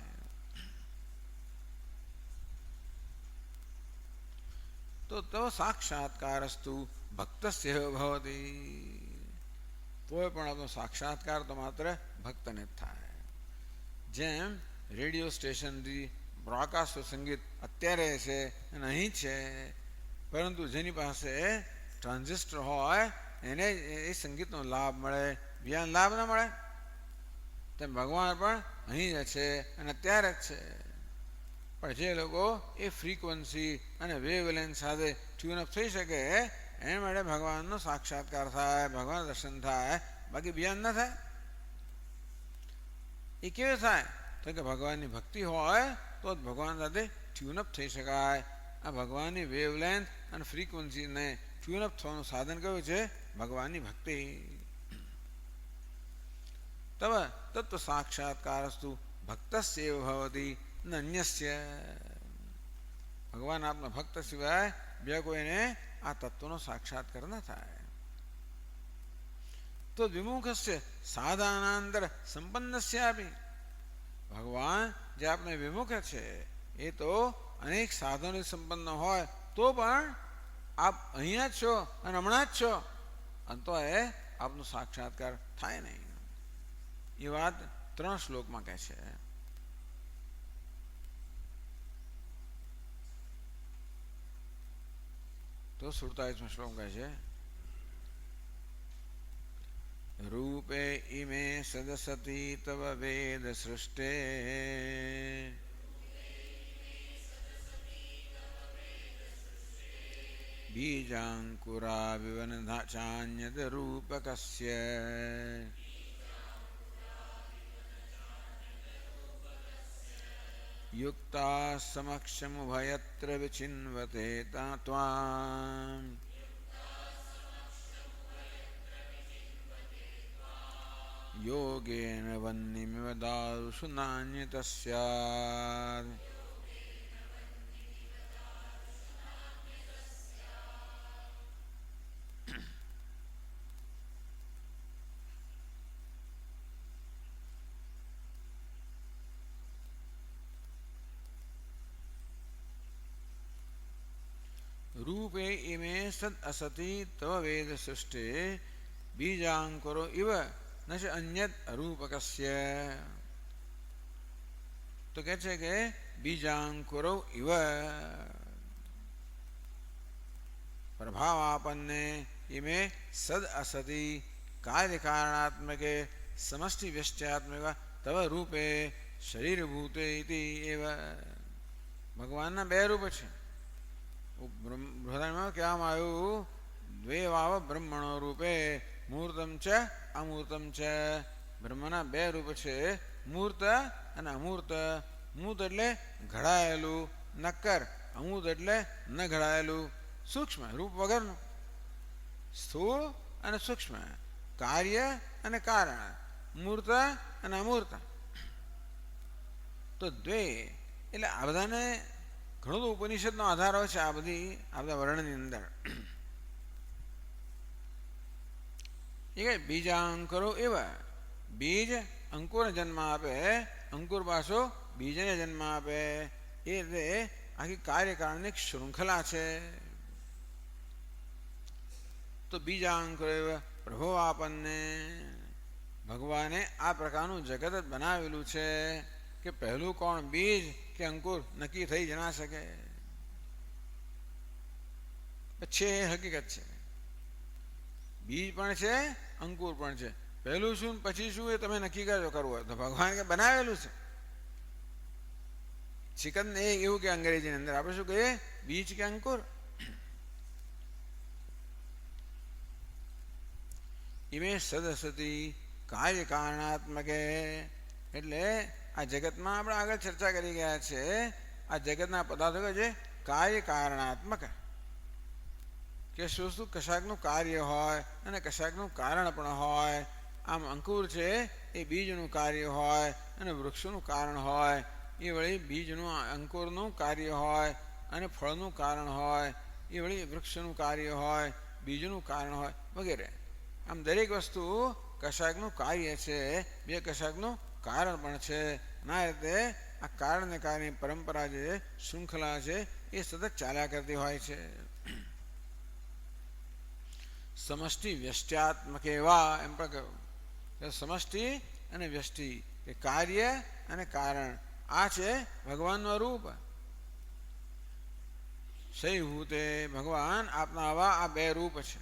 તો તવ સાક્ષાત્કારસ્તુ ભક્તસ્ય ભવતિ. કોઈ પણ આપણો સાક્ષાત્કાર તો માત્ર ભક્તને જ થાય. જેમ રેડિયો સ્ટેશનથી બ્રોડકાસ્ટ સંગીત અત્યારે છે અને અહીં છે, પરંતુ જેની પાસે ટ્રાન્ઝિસ્ટર હોય એને એ સંગીતનો લાભ મળે, બીજાને લાભ ન મળે. તેમ ભગવાન પણ અહીં જ છે અને અત્યારે જ છે. પણ જે લોકો એ ફ્રીક્વન્સી અને વેવલેન્થ સાથે ટ્યુનઅપ થઈ શકે એના માટે ભગવાનનો સાક્ષાત્કાર થાય, ભગવાન દર્શન થાય, બાકી બીજા ન થાય. એ કેવું થાય? તો કે ભગવાનની ભક્તિ હોય તો જ ભગવાન સાથે ટ્યુનઅપ થઈ શકાય. આ ભગવાનની વેવલેન્થ અને ફ્રીક્વન્સીને ટ્યુનઅપ થવાનું સાધન કયું છે? ભગવાનની ભક્તિ. તવ તત્વ સાક્ષાત્કારસ્તુ ભક્તસ્ય એવ ભવતિ ન અન્યસ્ય. ભગવાન આપના ભક્ત સિવાય બીજા કોઈને આ તત્વનો સાક્ષાત્કાર ન થાય. તો વિમુખસ્ય સાધાનાંતર સંપન્નસ્યાપી. ભગવાન જે આપને વિમુખ છે એ તો અનેક સાધનો સંપન્ન હોય તો પણ આપ અહીંયા જ છો અને હમણાં જ છો, અંતો એ આપનો સાક્ષાત્કાર થાય નહીં. એ વાત 3 શ્લોકમાં કહે છે. તો 47મો શ્લોક કહે છે રૂપે ઇમે સદસતી તવ વેદ સૃષ્ટે બીજાંકુરા વિવનચાન્યદ રૂપકસ્ય યુક્તા સમક્ષમુભયત્ર વિચિન્વતે ત્વામ યોગેન વન્નિમિવ દારુષુ નાન્યત સ્યાદ. રૂપે ઇમે સદ અસતી તવ વેદ સૃષ્ટે બીજાંકુરો ઇવ ન ચ અન્યત અરૂપકસ્ય. તો કહે છે કે બીજાંકુરો ઇવ પ્રભાવાપન્ને ઇમે સદ અસતી કાર્યકારણાત્મકે સમષ્ટિ વ્યષ્ટ્યાત્મક તવ રૂપે શરીરભૂતે ઇતિ એવ. ભગવાનના 2 રૂપ છે. બૃહદારણ્યકમાં કહેવામાં આવ્યું દ્વે વાવ બ્રહ્મણો રૂપે મૂર્તમ ચ અમૂર્તમ ચ. બ્રહ્મના 2 રૂપ છે, મૂર્ત અને અમૂર્ત. મૂર્ત એટલે ઘડાયેલું નક્કર, અમૂર્ત એટલે ન ઘડાયેલું સૂક્ષ્મ રૂપ વગરનું. સ્થૂળ અને સૂક્ષ્મ, કાર્ય અને કારણ, મૂર્ત અને અમૂર્ત. તો દ્વે એટલે આ બધાને ઘણો બધો ઉપનિષદનો આધાર હોય છે આ બધા વર્ણની અંદર. એ બીજાંકરો એવા બીજ અંકુરને જન્મ આપે, અંકુર પાછો બીજને જન્મ આપે. એ રીતે આખી કાર્યકાળની શૃંખલા છે. તો બીજાંકુરેવ પ્રભો આપણને ભગવાને આ પ્રકારનું જગત જ બનાવેલું છે કે પહેલું કોણ બીજ કે અંકુર નક્કી થઈ જ ના શકે. પછી એ હકીકત છે. બીજ પણ છે, અંકુર પણ છે. પહેલું શું પછી શું એ તમે નક્કી કરજો કરવું હોય તો. ભગવાન કે બનાવેલું છે. ચિકન એ એવું કે અંગ્રેજીની અંદર આપણે શું કહીએ, બીજ કે અંકુર. ઇમે સદસતી કાર્ય કારણાત્મકે, એટલે આ જગતમાં આપણે આગળ ચર્ચા કરી ગયા છે. આ જગતના પદાર્થો છે કાર્ય કારણાત્મક, કે શું શું કશાકનું કાર્ય હોય અને કશાકનું કારણ પણ હોય. આમ અંકુર છે એ બીજનું કાર્ય હોય અને વૃક્ષનું કારણ હોય. એ વળી બીજનું અંકુરનું કાર્ય હોય અને ફળનું કારણ હોય. એ વળી વૃક્ષનું કાર્ય હોય, બીજનું કારણ હોય વગેરે. આમ દરેક વસ્તુ કશાકનું કાર્ય છે, બે કશાકનું કારણ પણ છે. ના રીતે આ કારણને કારણે પરંપરા જે શૃંખલા છે એ સતત ચાલ્યા કરતી હોય છે. સમષ્ટિ વ્યષ્ટ્યાત્મક એવા એમ પણ કહ્યું. સમષ્ટિ અને વ્યષ્ટિ એ કાર્ય અને કારણ આ છે ભગવાનનું રૂપ. સહીભૂતે ભગવાન આપના આવા આ બે રૂપ છે.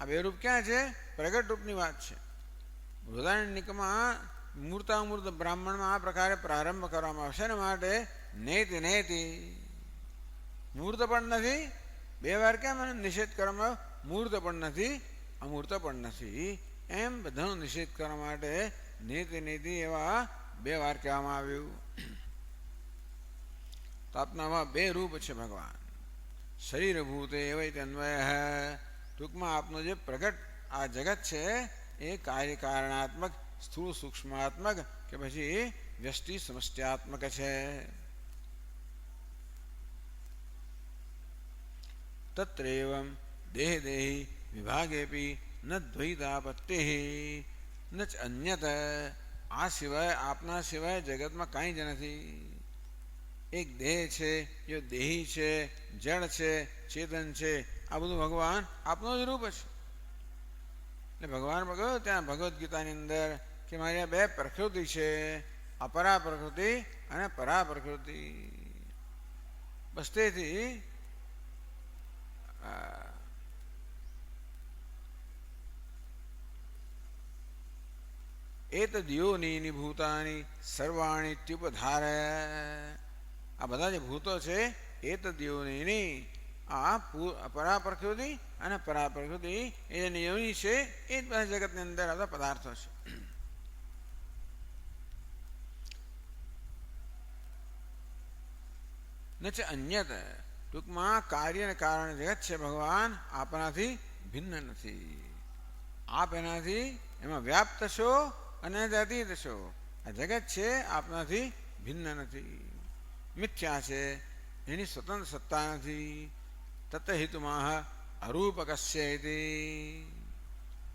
આ બે રૂપ ક્યાં છે? પ્રગટ રૂપની વાત છે. બૃહદારણ્યકમાં મૂર્તામૂર્ત બ્રાહ્મણમાં આ પ્રકારે પ્રારંભ કરવામાં આવશે. એના માટે નેતિ નેતિ મૂર્ત પણ નથી. બે વાર કેમ નિષેધ કરવામાં મૂર્ત પણ નથી, અમૂર્ત પણ નથી, એમ બધાનો નિષેધ કરવા માટે નીતિ નીતિ એવા બે વાર કહેવામાં આવ્યું. તો આપનામાં બે રૂપ છે ભગવાન. શરીરભૂતે એવૈ અન્વય, ટૂંકમાં આપનો જે પ્રગટ આ જગત છે એ કાર્ય કારણાત્મક, સ્થૂળ સૂક્ષ્માત્મક કે પછી વ્યષ્ટિ સમષ્ટ્યાત્મક છે. તત્રેવમ દેહ દેહી વિભાગેપી ન દ્વૈતાપત્તિ ન ચ અન્યત, આ સિવાય આપના સિવાય જગતમાં કાંઈ જ નથી. એક દેહ છે, જો દેહી છે, જળ છે, ચેતન છે, આ બધું ભગવાન આપનો જ રૂપ છે. એટલે ભગવાન કહ્યું ત્યાં ભગવદ્ ગીતાની અંદર કે મારી આ બે પ્રકૃતિ છે, અપરા પ્રકૃતિ અને પરા પ્રકૃતિ. બસ તેથી એતદ્યોનિની ભૂતાની સર્વાણી ત્યુપધારે, આ બધા જે ભૂતો છે એતદ્યોનિની, આ પરા પ્રકૃતિ અને પરા પ્રકૃતિ એ યોની છે એ જ બધા જગતની અંદર આવતા પદાર્થો છે. ન છે અન્યત, ટૂંકમાં કાર્ય અને કારણ જગત છે ભગવાન આપણાથી ભિન્ન નથી. આપ એનાથી એમાં વ્યાપ્ત છો અને અતીત છો. આ જગત છે આપણાથી ભિન્ન નથી, મિથ્યા છે, એની સ્વતંત્ર સત્તા નથી. તત હેતુમાં અરૂપકસ્ય ઇતિ,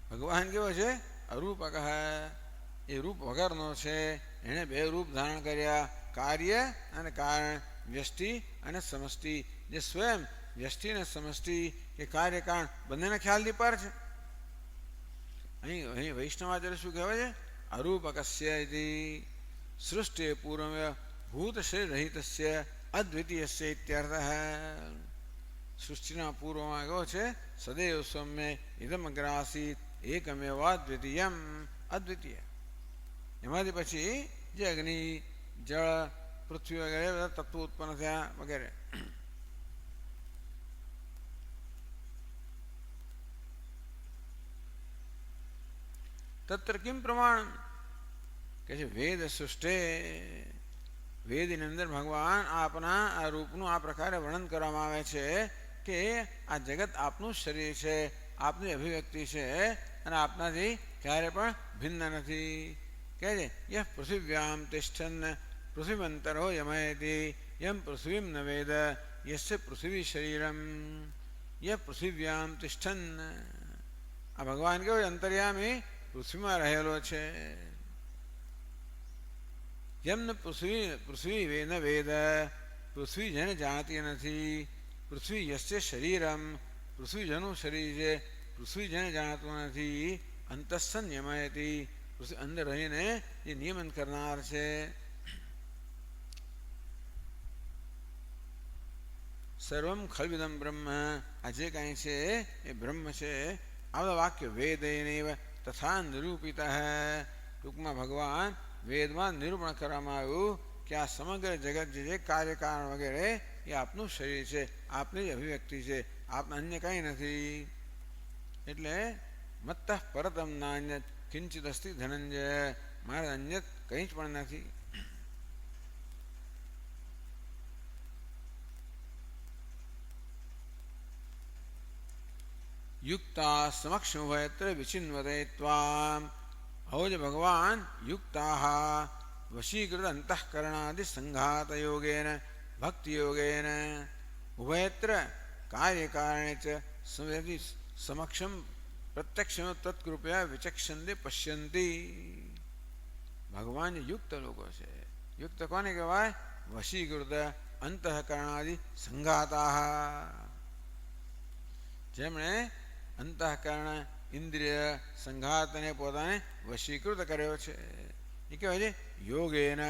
ભગવાન કેવો છે? અરૂપક. એ રૂપ વગરનો છે. એણે બે રૂપ ધારણ કર્યા, કાર્ય અને કારણ, વ્યષ્ટિ અને સમષ્ટિ. જે સ્વયં વ્યષ્ટિ અને સમષ્ટિ કે કાર્ય કારણ બંનેના ખ્યાલથી પર છે. અહીં વૈષ્ણવાચાર્ય શું કહેવાય છે? અરૂપકસ્ય ઇતિ સૃષ્ટિ પૂર્વ ભૂત શરીર રહિતસ્ય અદ્વિતીયસ્ય ઇત્યર્થઃ. સૃષ્ટિના પૂર્વમાં કહો છે સદૈવ સૌમ્ય ઇદમ અગ્રાસીત એકમેવાદ્વિતીયમ, અદ્વિતીય. એમાંથી પછી જે અગ્નિ, જળ, પૃથ્વી વગેરે બધા તત્વો ઉત્પન્ન થયા વગેરે. તત્ર કિમ પ્રમાણ કે છે વેદ સૃષ્ટિ, વેદની અંદર ભગવાન આપના આ રૂપનું આ પ્રકારે વર્ણન કરવામાં આવે છે કે આ જગત આપનું શરીર છે, આપની અભિવ્યક્તિ છે અને આપનાથી ક્યારે પણ ભિન્ન નથી. કહે છે યહ પૃથિવ્યામ તિષ્ઠન પૃથ્વીમંતરો યમયતિ યમ પૃથ્વીમ ન વેદ યસ્ય પૃથ્વી શરીરમ યહ પૃથિવ્યામ તિષ્ઠન. આ ભગવાન કેવું અંતર્યામી પૃથ્વીમાં રહેલો છે. જેમને પૃથ્વી ન વેદ, પૃથ્વી જેને જાણતી નથી, પૃથ્વી યસ્ય શરીરમ, પૃથ્વીજનું શરીર છે, પૃથ્વીજને જાણતું નથી. અંતસ્સન નિયમયતી, પૃથ્વી અંદર રહીને જે નિયમન કરનાર છે. સર્વમ ખલ્વિદમ બ્રહ્મ, આ જે કાંઈ છે એ બ્રહ્મ છે. આ બધા વાક્ય વેદેનૈવ તથા નિરૂપિત. ટૂંકમાં ભગવાન વેદમાં નિરૂપણ કરવામાં આવ્યું કે આ સમગ્ર જગત જે કાર્યકારણ વગેરે એ આપનું શરીર છે, આપની જ અભિવ્યક્તિ છે, આપને અન્ય કંઈ નથી. એટલે મત્તઃ પરતમ નાન્યત કિંચિત અસ્તિ ધનંજય, મારે અન્યત કંઈ જ પણ નથી. યુક્તા સમક્ષ વયત્ર વિચિન્વતે ત્વામ. હવે જે ભગવાન યુક્તા વશીકૃત અંતઃકરણાદિ સંઘાત યોગેન ભક્તિ યોગેન ઉભયત્ર કાર્યકારણે ચ સમક્ષમ પ્રત્યક્ષ તત્કૃપયા વિચક્ષંતે પશ્યંતી. ભગવાન યુક્ત લોકો છે. યુક્ત કોને કહેવાય? વશીકૃત અંતઃકરણાદિ સંઘાતા, જેમણે અંતઃકરણ ઇન્દ્રિય સંઘાતને પોતાને વશીકૃત કર્યો છે. એ કહેવાય છે યોગેન.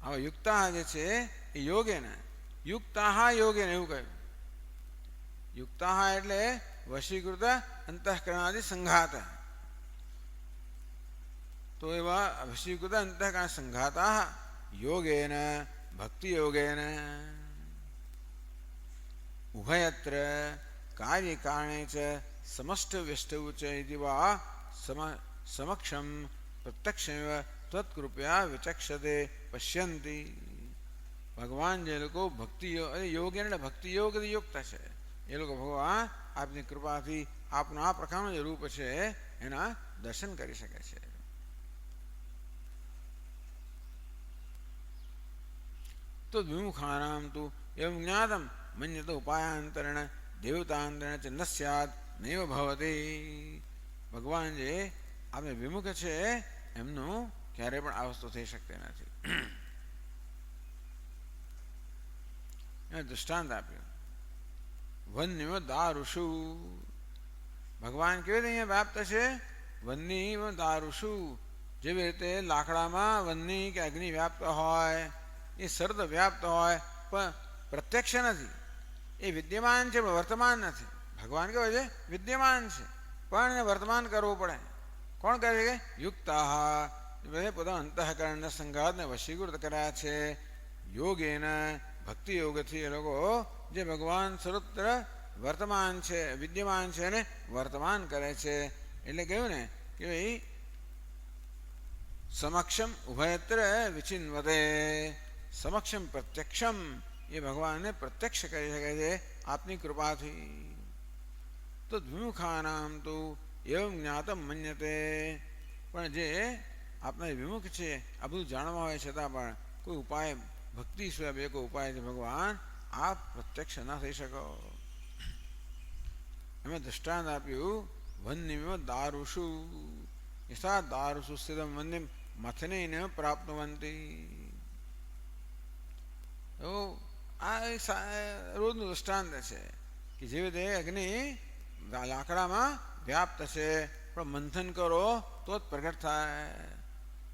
આવા યુક્તા જે છે એ યોગેન, યુક્તા યોગેન એવું કહ્યું. યુક્તા એટલે વશીકૃત અંતઃકરણાદિ સંઘાત. તો એવા વશીકૃત અંતઃકરણ સંઘાતા યોગેન ભક્તિ યોગેન ઉભયત્ર કાર્યકારણે ચ સમષ્ટ વ્યષ્ટવ ચ ઇતિ વા સમક્ષમ પ્રત્યક્ષમેવ ત્વત્કૃપયા વિચક્ષતે પશ્યંતિ. ભગવાન જે લોકો ભક્તિ યોગ એટલે ભક્તિ યોગથી યુક્ત છે, એ લોકો ભગવાન આપની કૃપાથી આપનો આ પ્રકારનું જે રૂપ છે એના દર્શન કરી શકે છે. તો વિમુખાનામ તુ એવં જ્ઞાતમ મન્યત ઉપાયાંતરેણ દેવતાંતરેણ ચ ન સ્યાદ નૈવ ભવતી. ભગવાન જે આપણે વિમુખ છે એમનું ક્યારેય પણ આ વસ્તુ થઈ શકતી નથી. એને દૃષ્ટાંત આપ્યું. વન્યવ દારુષુ, ભગવાન કેવી રીતે અહીંયા વ્યાપ્ત છે? વન્યવ દારુષુ, જેવી રીતે લાકડામાં વન્ની કે અગ્નિ વ્યાપ્ત હોય, એ સર્દ વ્યાપ્ત હોય પણ પ્રત્યક્ષ નથી. એ વિદ્યમાન છે પણ વર્તમાન નથી. ભગવાન કેવાય છે વિદ્યમાન છે પણ એને વર્તમાન કરવું પડે. કોણ કહે છે? યુક્તા, પોતાના અંતઃકરણના સંઘાતને વશીકૃત કર્યા છે. યોગેન ભક્તિ યોગથી એ લોકો જે ભગવાન સર્વત્ર વર્તમાન છે, વિદ્યમાન છે અને વર્તમાન કરે છે. એટલે કહ્યું ને કે ભાઈ સમક્ષમ ઉભયત્ર વિચિન્વતે, સમક્ષમ પ્રત્યક્ષમ એ ભગવાનને પ્રત્યક્ષ કરી શકે છે આપની કૃપાથી. તો વિમુખાનામ તો એવમ જ્ઞાતમ મન્યતે, પણ જે આપના વિમુખ છે આ બધું જાણવા હોય છતાં પણ કોઈ ઉપાય ભક્તિ સિવાય બે કોઈ ઉપાયથી ભગવાન આપ પ્રત્યક્ષ ના થઈ શકો. એમાં દૃષ્ટાંત આપ્યું વન્યમિવ દારુષુ યથા દારુષુ સ્થિતમ વન્યમ મથનેન પ્રાપ્તવંતી. તો આ રોજનું દૃષ્ટાંત છે કે જેવી રીતે અગ્નિ લાકડામાં વ્યાપ્ત છે પણ મંથન કરો તો જ પ્રગટ થાય.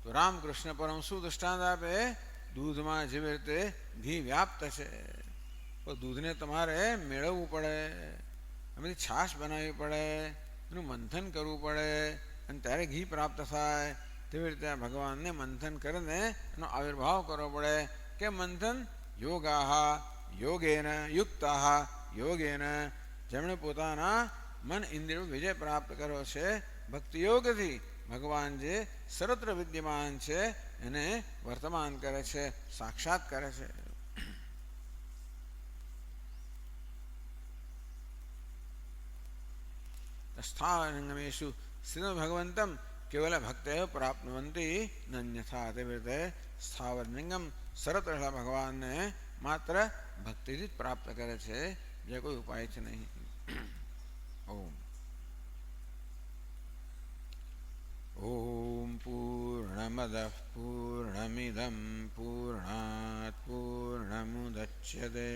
તો રામકૃષ્ણ પરમ શું દૃષ્ટાંત આપે? દૂધમાં જેવી રીતે ઘી વ્યાપ્ત છે પણ દૂધને તમારે મેળવવું પડે, એમાંથી છાશ બનાવવી પડે, એનું મંથન કરવું પડે અને ત્યારે ઘી પ્રાપ્ત થાય. તેવી રીતે ભગવાનને મંથન કરીને એનો આવિર્ભાવ કરવો પડે. કે મંથન યોગાહ યોગેન યુક્તાહ યોગેન, જેમણે પોતાના મન ઇન્દ્રિયો વિજય પ્રાપ્ત કર્યો છે ભક્તિ યોગથી ભગવાન જે સર્વત્ર વિદ્યમાન છે એને વર્તમાન કરે છે, સાક્ષાત કરે છે. સ્થાવરંગમેષુ સ્થિત ભગવંતમ કેવલ ભક્તેવ પ્રાપ્નુવંતી નન્યથા. તેવી રીતે સ્થાવરલિંગમ સર્વત્ર ભગવાનને માત્ર ભક્તિથી જ પ્રાપ્ત કરે છે, જે કોઈ ઉપાય છે નહીં. ઓમ ઓમ પૂર્ણમદ પૂર્ણમિદમ પૂર્ણાત પૂર્ણમુદચ્યતે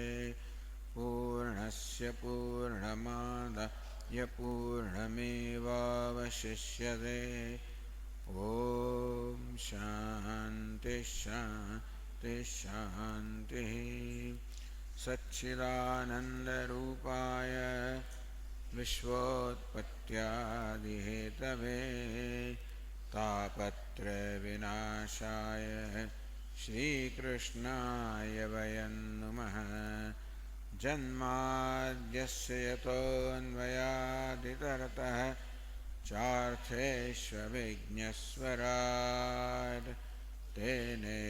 पूर्णस्य पूर्णमादाय पूर्णमेवावशिष्यते। ॐ शान्ति शान्ति शान्तिः। सच्चिदानन्दरूपाय विश्वोत्पत्त्यादिहेतवे तापत्रयविनाशाय श्रीकृष्णाय वयं नुमः। जन्माद्यस्य यतोऽन्वयादितरतः चार्थेष्वभिज्ञस्वराट् तेने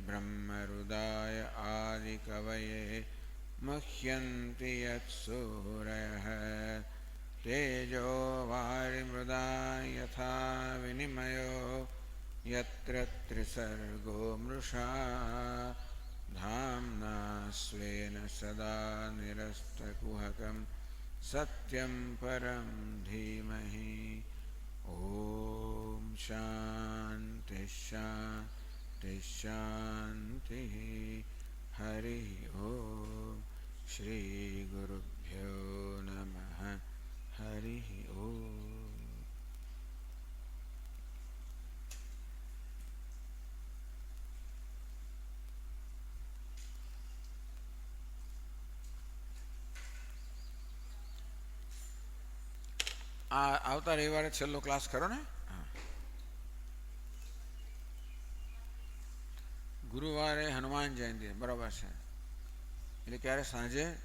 ब्रह्महृदाय आदिकवये मुह्यन्ति यत्सूरयः। तेजो वारिमृदा यथा विनिमयो यत्र त्रिसर्गो मृषा धाम्ना स्वेन सदा निरस्तकुहकं सत्यं परं धीमहि। ॐ शान्ति शान्ति शान्तिः। हरिः ॐ। श्रीगुरुभ्यो नमः। हरिः ॐ। આવતા રવિવારે છેલ્લો ક્લાસ કરો ને. ગુરુવારે હનુમાન જયંતિ બરાબર છે. એટલે ક્યારે સાંજે